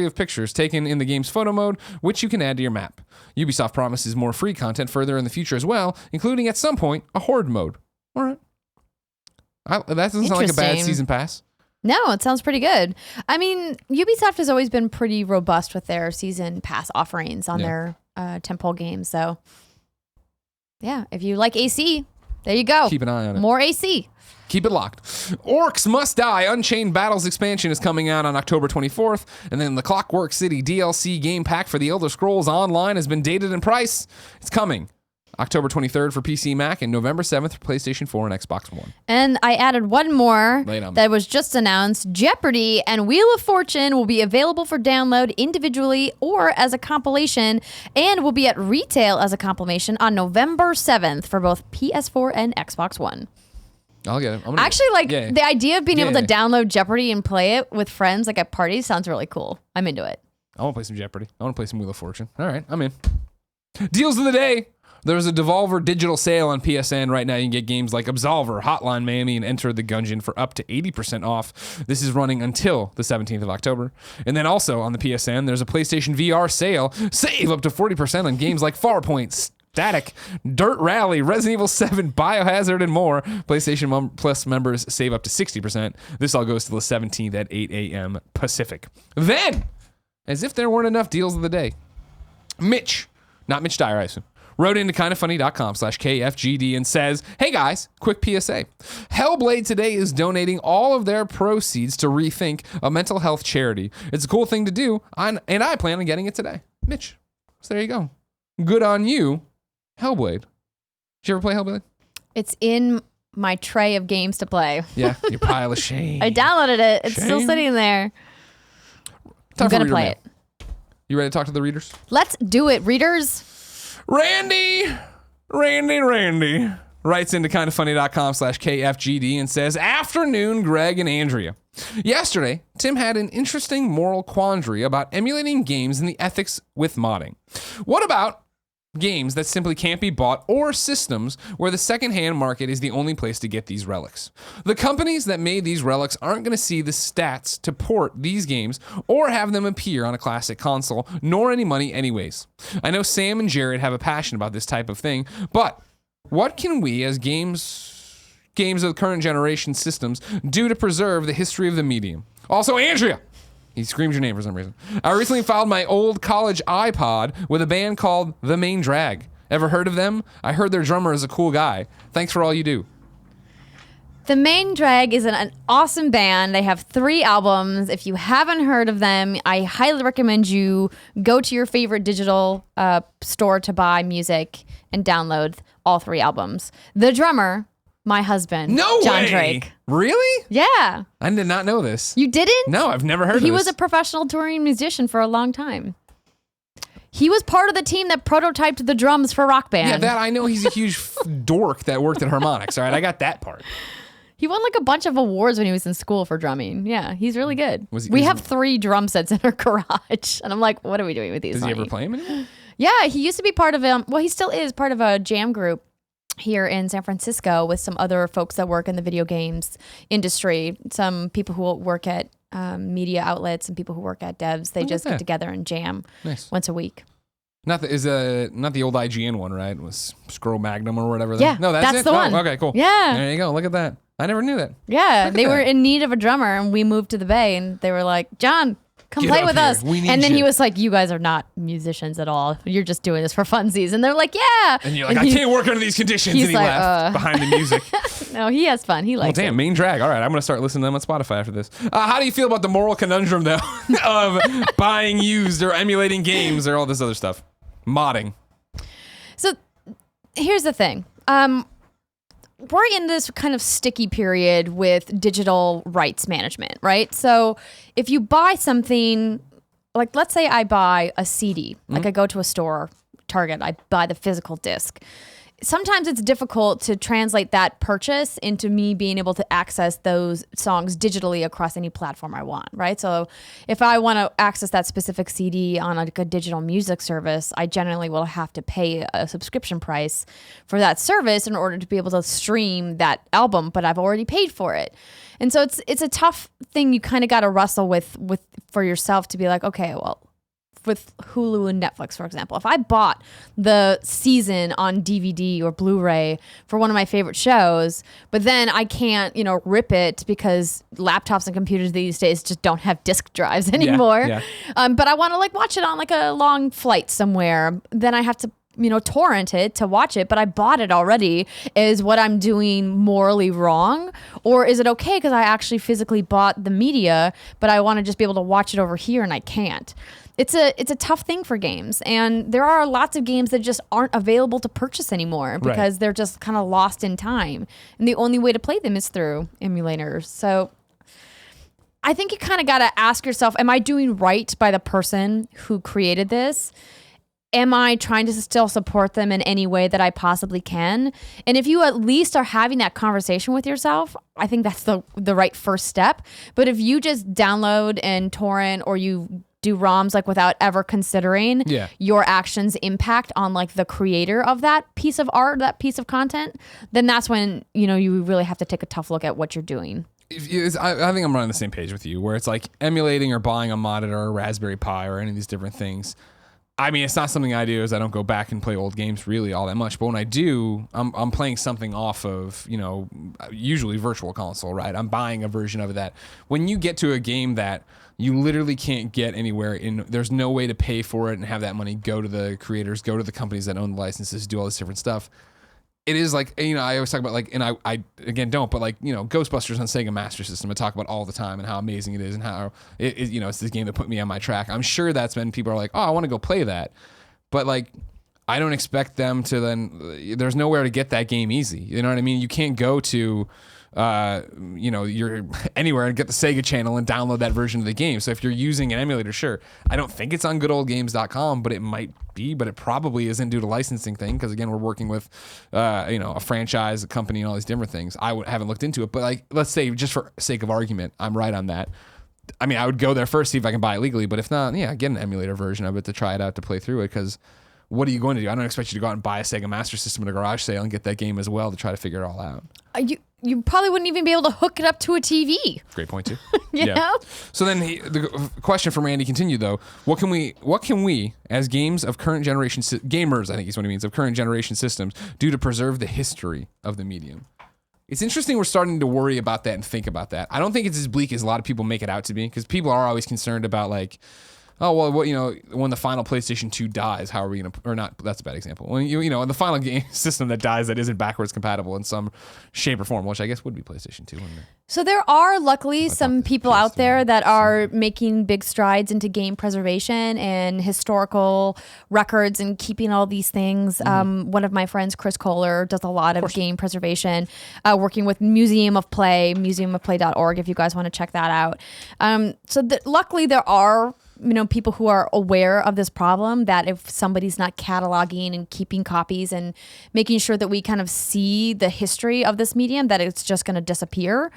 of pictures taken in the game's photo mode, which you can add to your map. Ubisoft promises more free content further in the future as well, including at some point a horde mode. All right. That doesn't sound like a bad Interesting. season pass. No, it sounds pretty good. I mean, Ubisoft has always been pretty robust with their season pass offerings on their tentpole games. So, yeah, if you like AC, there you go. Keep an eye on it. More AC. Keep it locked. Orcs Must Die Unchained Battles expansion is coming out on October 24th, and then the Clockwork City DLC game pack for the Elder Scrolls Online has been dated in price. It's coming October 23rd for PC, Mac, and November 7th for PlayStation 4 and Xbox One. And I added one more Lay it on me. that was just announced. Jeopardy and Wheel of Fortune will be available for download individually or as a compilation, and will be at retail as a compilation on November 7th for both PS4 and Xbox One. I'll get it. I actually like the idea of being able to download Jeopardy and play it with friends, like at parties, sounds really cool. I'm into it. I want to play some Jeopardy. I want to play some Wheel of Fortune. All right, I'm in. Deals of the day. There's a Devolver digital sale on PSN right now. You can get games like Absolver, Hotline Miami, and Enter the Gungeon for up to 80% off. This is running until the 17th of October. And then also on the PSN, there's a PlayStation VR sale. Save up to 40% on games like Farpoint, Static, Dirt Rally, Resident Evil 7, Biohazard, and more. PlayStation Plus members save up to 60%. This all goes to the 17th at 8 a.m. Pacific. Then, as if there weren't enough deals of the day, Mitch, not Mitch Dyer, I assume, wrote into kindafunny.com/KFGD and says, hey guys, quick PSA. Hellblade today is donating all of their proceeds to Rethink, a mental health charity. It's a cool thing to do, and I plan on getting it today. Mitch, so there you go. Good on you, Hellblade. Did you ever play Hellblade? It's in my tray of games to play. Yeah, your pile of shame. I downloaded it. It's still Shame. sitting there. Time I'm for going to reader play mail. it. You ready to talk to the readers? Let's do it, readers. Randy writes into kindafunny.com/KFGD and says, afternoon, Greg and Andrea. Yesterday, Tim had an interesting moral quandary about emulating games and the ethics with modding. What about games that simply can't be bought, or systems where the secondhand market is the only place to get these relics? The companies that made these relics aren't going to see the stats to port these games or have them appear on a classic console, nor any money anyways. I know Sam and Jared have a passion about this type of thing, but what can we as games of the current generation systems do to preserve the history of the medium? Also, Andrea! He screams your name for some reason. I recently filed my old college iPod with a band called The Main Drag. Ever heard of them? I heard their drummer is a cool guy. Thanks for all you do. The Main Drag is an awesome band. They have 3 albums. If you haven't heard of them, I highly recommend you go to your favorite digital store to buy music and download all 3 albums. The drummer, my husband, No John way! Drake. Really? Yeah. I did not know this. You didn't? No, I've never heard of this. He was a professional touring musician for a long time. He was part of the team that prototyped the drums for Rock Band. Yeah, that I know. He's a huge dork that worked at Harmonix. All right, I got that part. He won like a bunch of awards when he was in school for drumming. Yeah, he's really good. We have 3 drum sets in our garage. And I'm like, what are we doing with these? Does he ever play them anymore? Yeah, he used to be part of well, he still is part of a jam group here in San Francisco with some other folks that work in the video games industry. Some people who work at media outlets and people who work at devs. They just get together and jam once a week. Not the old IGN one, right? It was Scroll Magnum or whatever. Yeah, no, that's it? the one. Okay, cool. Yeah. There you go. Look at that. I never knew that. Yeah, they were in need of a drummer, and we moved to the Bay, and they were like, John, come Get play up with here. us. We need And then you. he was like, you guys are not musicians at all. You're just doing this for funsies. And they're like, yeah. And you're like, I can't work under these conditions. he's And he like, laughed behind the music. No, he has fun. He Well, likes damn, it. Main Drag. All right, I'm going to start listening to them on Spotify after this. How do you feel about the moral conundrum, though, of buying used or emulating games or all this other stuff? Modding. So here's the thing. We're in this kind of sticky period with digital rights management, right? So if you buy something, like let's say I buy a CD, like I go to a store, Target, I buy the physical disc. Sometimes it's difficult to translate that purchase into me being able to access those songs digitally across any platform I want, right? So if I want to access that specific CD on a digital music service, I generally will have to pay a subscription price for that service in order to be able to stream that album, but I've already paid for it. And so it's a tough thing you kind of got to wrestle with for yourself to be like, okay, well, with Hulu and Netflix, for example, if I bought the season on DVD or Blu-ray for one of my favorite shows, but then I can't, rip it because laptops and computers these days just don't have disk drives anymore. Yeah. But I want to watch it on a long flight somewhere, then I have to torrent it to watch it, but I bought it already. Is what I'm doing morally wrong? Or is it okay because I actually physically bought the media, but I want to just be able to watch it over here and I can't? it's a tough thing for games, and there are lots of games that just aren't available to purchase anymore because they're just kind of lost in time, and the only way to play them is through emulators. So I think you kind of got to ask yourself, am I doing right by the person who created this? Am I trying to still support them in any way that I possibly can? And if you at least are having that conversation with yourself, I think that's the right first step. But if you just download and torrent, or you do ROMs like without ever considering your actions impact on like the creator of that piece of art, that piece of content, then that's when, you really have to take a tough look at what you're doing. I think I'm on the same page with you, where it's like emulating or buying a monitor or a Raspberry Pi or any of these different things. I mean, it's not something I do, as I don't go back and play old games really all that much. But when I do, I'm playing something off of, usually virtual console, right? I'm buying a version of that. When you get to a game that you literally can't get anywhere, there's no way to pay for it and have that money go to the creators, go to the companies that own the licenses, do all this different stuff. It is like, I always talk about like, and I again don't, but like, Ghostbusters on Sega Master System, I talk about all the time and how amazing it is and how it's the game that put me on my track. I'm sure that's when people are like, oh, I want to go play that. But like, I don't expect them to then, there's nowhere to get that game easy. You know what I mean? You can't go to, you're anywhere and get the Sega channel and download that version of the game. So if you're using an emulator, sure. I don't think it's on goodoldgames.com, but it might be, but it probably isn't due to licensing thing. Because again, we're working with, a franchise, a company, and all these different things. Haven't looked into it, but like, let's say just for sake of argument, I'm right on that. I mean, I would go there first, see if I can buy it legally, but if not, get an emulator version of it to try it out, to play through it. Because what are you going to do? I don't expect you to go out and buy a Sega Master System at a garage sale and get that game as well to try to figure it all out. You probably wouldn't even be able to hook it up to a TV. Great point too. You know? So then the question from Randy continued though. What can we as gamers of current generation gamers, I think is what he means, of current generation systems, do to preserve the history of the medium? It's interesting we're starting to worry about that and think about that. I don't think it's as bleak as a lot of people make it out to be, because people are always concerned about like, oh, well, when the final PlayStation 2 dies, how are we going to, or not, that's a bad example. When the final game system that dies that isn't backwards compatible in some shape or form, which I guess would be PlayStation 2, wouldn't it? So there are luckily some people out there that are making big strides into game preservation and historical records and keeping all these things. One of my friends, Chris Kohler, does a lot of game preservation, working with Museum of Play, museumofplay.org, if you guys want to check that out. Luckily there are people who are aware of this problem, that if somebody's not cataloging and keeping copies and making sure that we kind of see the history of this medium, that it's just going to disappear.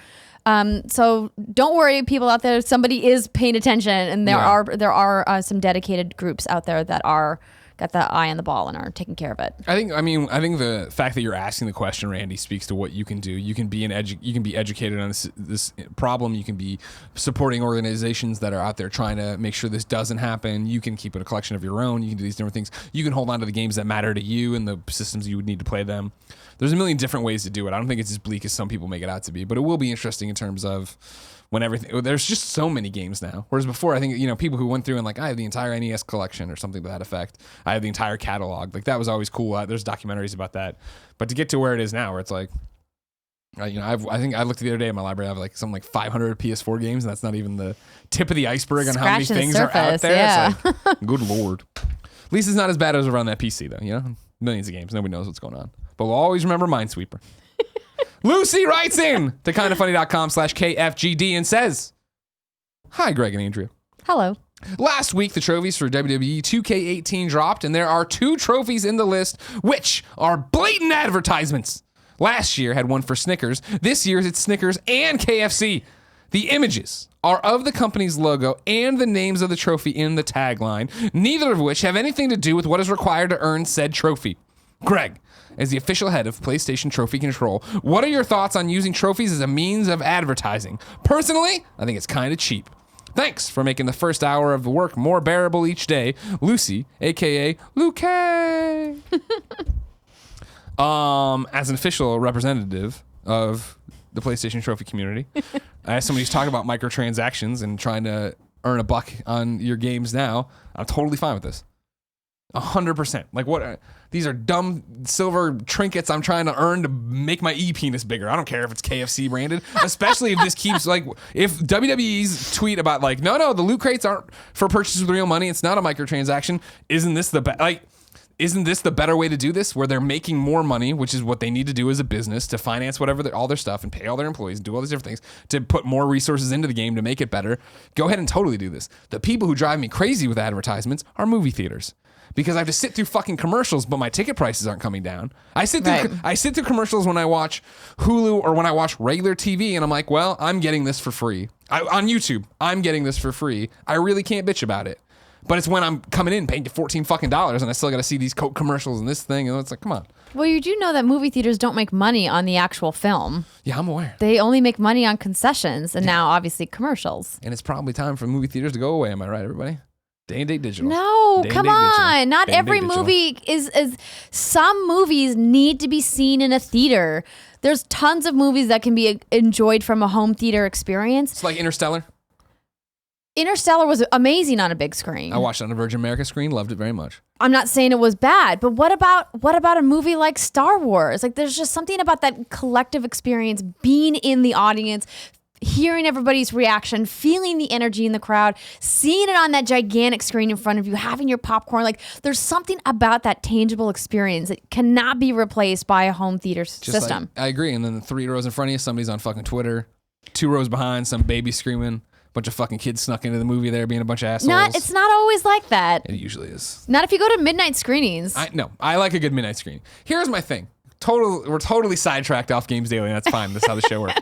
So don't worry, people out there, somebody is paying attention, and there are some dedicated groups out there that are got the eye on the ball and are taking care of it. I think the fact that you're asking the question, Randy, speaks to what you can do. You can be you can be educated on this problem. You can be supporting organizations that are out there trying to make sure this doesn't happen. You can keep a collection of your own. You can do these different things. You can hold on to the games that matter to you and the systems you would need to play them. There's a million different ways to do it. I don't think it's as bleak as some people make it out to be, but it will be interesting in terms of when everything, there's just so many games now. Whereas before, I think, people who went through and like, I have the entire NES collection or something to that effect. I have the entire catalog. Like that was always cool. There's documentaries about that. But to get to where it is now, where it's like, I think I looked the other day in my library, I have like something like 500 PS4 games, and that's not even the tip of the iceberg on how many things are out there. Yeah. It's like, good Lord. At least it's not as bad as around that PC though, millions of games. Nobody knows what's going on. But we'll always remember Minesweeper. Lucy writes in to kindafunny.com/KFGD and says, hi, Greg and Andrea. Hello. Last week, the trophies for WWE 2K18 dropped, and there are 2 trophies in the list, which are blatant advertisements. Last year had one for Snickers. This year it's Snickers and KFC. The images are of the company's logo and the names of the trophy in the tagline, neither of which have anything to do with what is required to earn said trophy. Greg, as the official head of PlayStation Trophy Control, what are your thoughts on using trophies as a means of advertising? Personally, I think it's kind of cheap. Thanks for making the first hour of the work more bearable each day. Lucy, a.k.a. Luke. As an official representative of the PlayStation Trophy community, as somebody who's talking about microtransactions and trying to earn a buck on your games now, I'm totally fine with this. 100%. Like what? These are dumb silver trinkets I'm trying to earn to make my penis bigger. I don't care if it's KFC branded, especially if this keeps like if WWE's tweet about like no, the loot crates aren't for purchases with real money. It's not a microtransaction. Isn't this the better way to do this? Where they're making more money, which is what they need to do as a business to finance whatever all their stuff and pay all their employees and do all these different things to put more resources into the game to make it better. Go ahead and totally do this. The people who drive me crazy with advertisements are movie theaters. Because I have to sit through fucking commercials, but my ticket prices aren't coming down. I sit through commercials when I watch Hulu or when I watch regular TV, and I'm like, well, I'm getting this for free. On YouTube, I'm getting this for free. I really can't bitch about it. But it's when I'm coming in paying $14 fucking and I still got to see these Coke commercials and this thing, and it's like, come on. Well, you do know that movie theaters don't make money on the actual film. Yeah, I'm aware. They only make money on concessions, and now obviously commercials. And it's probably time for movie theaters to go away. Am I right, everybody? Day and date digital. No, come on. Not every movie is. Some movies need to be seen in a theater. There's tons of movies that can be enjoyed from a home theater experience. It's like Interstellar. Interstellar was amazing on a big screen. I watched it on a Virgin America screen, loved it very much. I'm not saying it was bad, but what about a movie like Star Wars? Like, there's just something about that collective experience, being in the audience, hearing everybody's reaction, feeling the energy in the crowd, seeing it on that gigantic screen in front of you, having your popcorn. Like, there's something about that tangible experience that cannot be replaced by a home theater system. Like, I agree. And then the 3 rows in front of you, somebody's on fucking Twitter. 2 rows behind, some baby screaming. Bunch of fucking kids snuck into the movie there being a bunch of assholes. It's not always like that. It usually is. Not if you go to midnight screenings. I like a good midnight screening. Here's my thing. We're totally sidetracked off Games Daily, and that's fine. That's how the show works.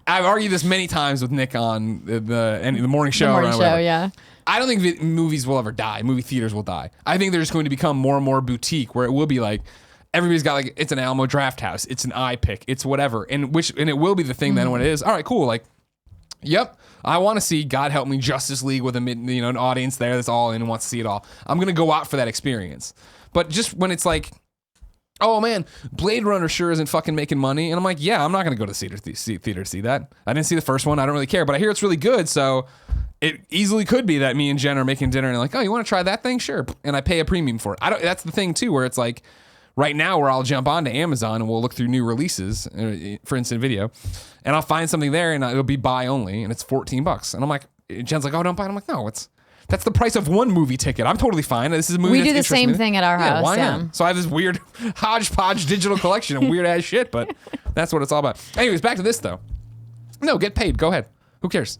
I've argued this many times with Nick on the morning show. The morning show, yeah. I don't think movies will ever die. Movie theaters will die. I think they're just going to become more and more boutique, where it will be like everybody's got like it's an Alamo Draft House, it's an iPick, it's whatever, and it will be the thing then when it is. All right, cool. Like, yep, I want to see God help me Justice League with an audience there that's all in and wants to see it all. I'm gonna go out for that experience. But just when it's like, oh man, Blade Runner sure isn't fucking making money. And I'm like, yeah, I'm not going to go to the theater to see that. I didn't see the first one. I don't really care, but I hear it's really good. So it easily could be that me and Jen are making dinner and like, oh, you want to try that thing? Sure. And I pay a premium for it. That's the thing too, where it's like right now where I'll jump onto Amazon and we'll look through new releases for instant video and I'll find something there and it'll be buy only and it's $14. And I'm like, Jen's like, oh, don't buy it. I'm like, no, that's the price of one movie ticket. I'm totally fine. This is a movie. We do the same thing at our house. Why not? So I have this weird hodgepodge digital collection of weird ass shit, but that's what it's all about. Anyways, back to this though. No, get paid. Go ahead. Who cares?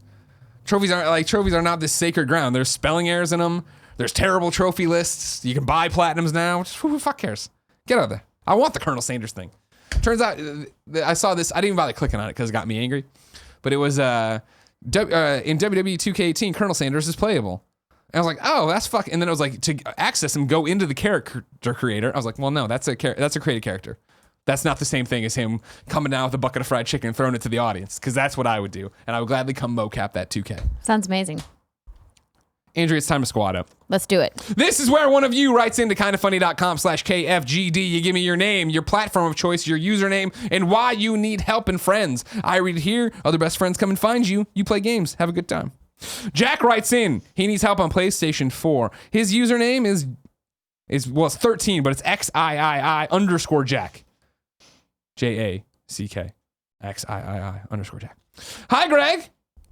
Trophies are not this sacred ground. There's spelling errors in them. There's terrible trophy lists. You can buy platinums now. Who the fuck cares? Get out of there. I want the Colonel Sanders thing. Turns out I saw this. I didn't even bother clicking on it because it got me angry. But it was in WWE 2K18, Colonel Sanders is playable. And I was like, oh, that's fuck. And then it was like, to access him, go into the character creator. I was like, well, no, that's a created character. That's not the same thing as him coming down with a bucket of fried chicken and throwing it to the audience, because that's what I would do. And I would gladly come mocap that 2K. Sounds amazing. Andrea, it's time to squad up. Let's do it. This is where one of you writes into kindafunny.com/KFGD. You give me your name, your platform of choice, your username, and why you need help and friends. I read it here. Other best friends come and find you. You play games. Have a good time. Jack writes in. He needs help on PlayStation 4. His username is it's 13, but it's XIII_Jack. JACK. XIII_Jack. Hi, Greg.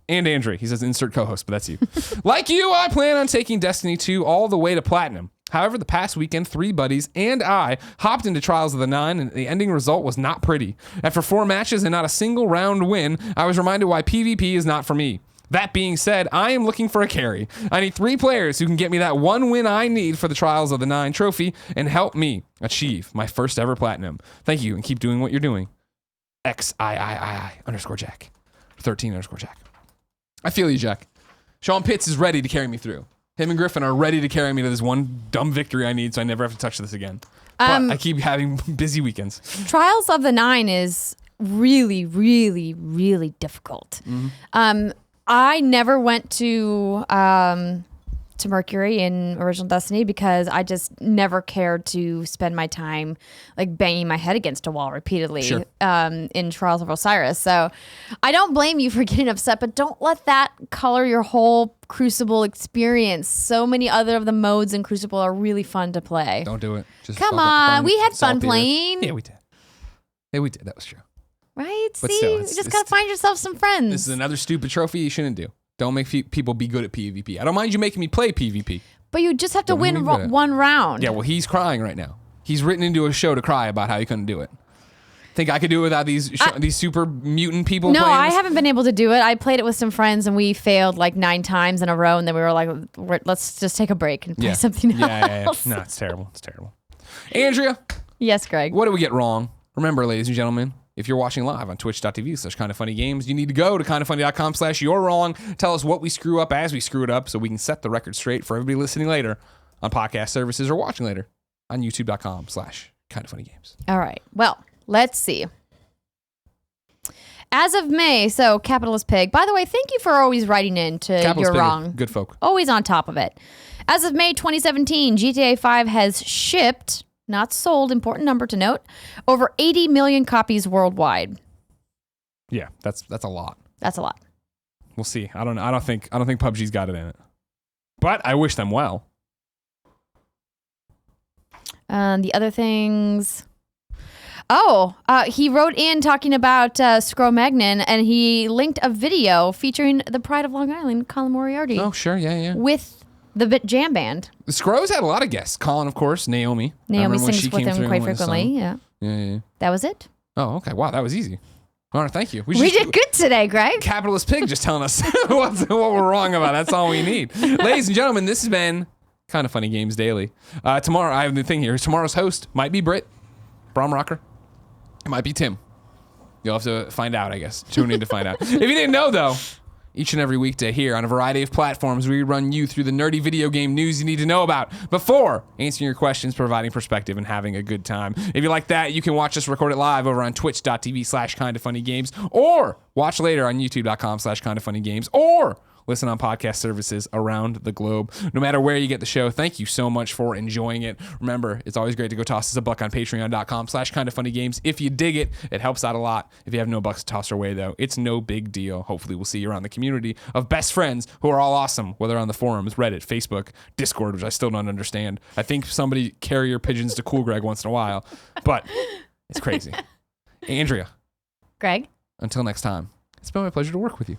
And Andrea. He says insert co-host, but that's you. Like you, I plan on taking Destiny 2 all the way to Platinum. However, the past weekend, 3 buddies and I hopped into Trials of the Nine, and the ending result was not pretty. After 4 matches and not a single round win, I was reminded why PvP is not for me. That being said, I am looking for a carry. I need 3 players who can get me that 1 win I need for the Trials of the Nine trophy and help me achieve my first ever Platinum. Thank you, and keep doing what you're doing. XIII_Jack. 13_Jack. I feel you, Jack. Sean Pitts is ready to carry me through. Him and Griffin are ready to carry me to this one dumb victory I need so I never have to touch this again. But I keep having busy weekends. Trials of the Nine is really, really, really difficult. Mm-hmm. I never went to to Mercury in Original Destiny because I just never cared to spend my time like banging my head against a wall repeatedly in Trials of Osiris. So I don't blame you for getting upset, but don't let that color your whole Crucible experience. So many other of the modes in Crucible are really fun to play. Don't do it. Just come on, we had fun saltier. playing. Yeah, we did. Yeah, we did. That was true. Right? But See, still, you just gotta find yourself some friends. This is another stupid trophy you shouldn't do. Don't make people be good at PvP. I don't mind you making me play PvP. But you just have to win one round. Yeah, well, he's crying right now. He's written into a show to cry about how he couldn't do it. Think I could do it without these super mutant people No, playing I this? haven't been able to do it. I played it with some friends and we failed like 9 times in a row. And then we were like, let's just take a break and play something else. No, it's terrible. It's terrible. Andrea. Yes, Greg. What did we get wrong? Remember, ladies and gentlemen, if you're watching live on twitch.tv/kindoffunnygames, you need to go to kindoffunny.com/you're-wrong. Tell us what we screw up as we screw it up so we can set the record straight for everybody listening later on podcast services or watching later on youtube.com/kindoffunnygames. All right. Well, let's see. As of May, so Capitalist Pig. By the way, thank you for always writing in to You're Wrong. Good folk. Always on top of it. As of May 2017, GTA 5 has shipped, not sold, important number to note, over 80 million copies worldwide. Yeah, that's a lot. That's a lot. We'll see. I don't think PUBG's got it in it. But I wish them well. The other things. He wrote in talking about Scro-Magnon, and he linked a video featuring the Pride of Long Island, Colin Moriarty. Oh, sure, yeah. With the Jam Band. The Scro's had a lot of guests. Colin, of course, Naomi. Naomi sings with him quite frequently, yeah. Yeah. That was it? Oh, okay. Wow, that was easy. All right, thank you. We did good today, Greg. Capitalist Pig just telling us what we're wrong about. That's all we need. Ladies and gentlemen, this has been Kind of Funny Games Daily. Tomorrow, I have the thing here. Tomorrow's host might be Britt Bromrocker. It might be Tim. You'll have to find out, I guess. Tune in to find out. If you didn't know, though, each and every weekday here on a variety of platforms, we run you through the nerdy video game news you need to know about before answering your questions, providing perspective, and having a good time. If you like that, you can watch us record it live over on twitch.tv/kindoffunnygames or watch later on youtube.com/kindoffunnygames or listen on podcast services around the globe. No matter where you get the show, thank you so much for enjoying it. Remember, it's always great to go toss us a buck on patreon.com/kindoffunnygames. If you dig it, it helps out a lot. If you have no bucks to toss our way, though, it's no big deal. Hopefully, we'll see you around the community of best friends who are all awesome, whether on the forums, Reddit, Facebook, Discord, which I still don't understand. I think somebody carrier pigeons to Cool Greg once in a while, but it's crazy. Andrea. Greg. Until next time, it's been my pleasure to work with you.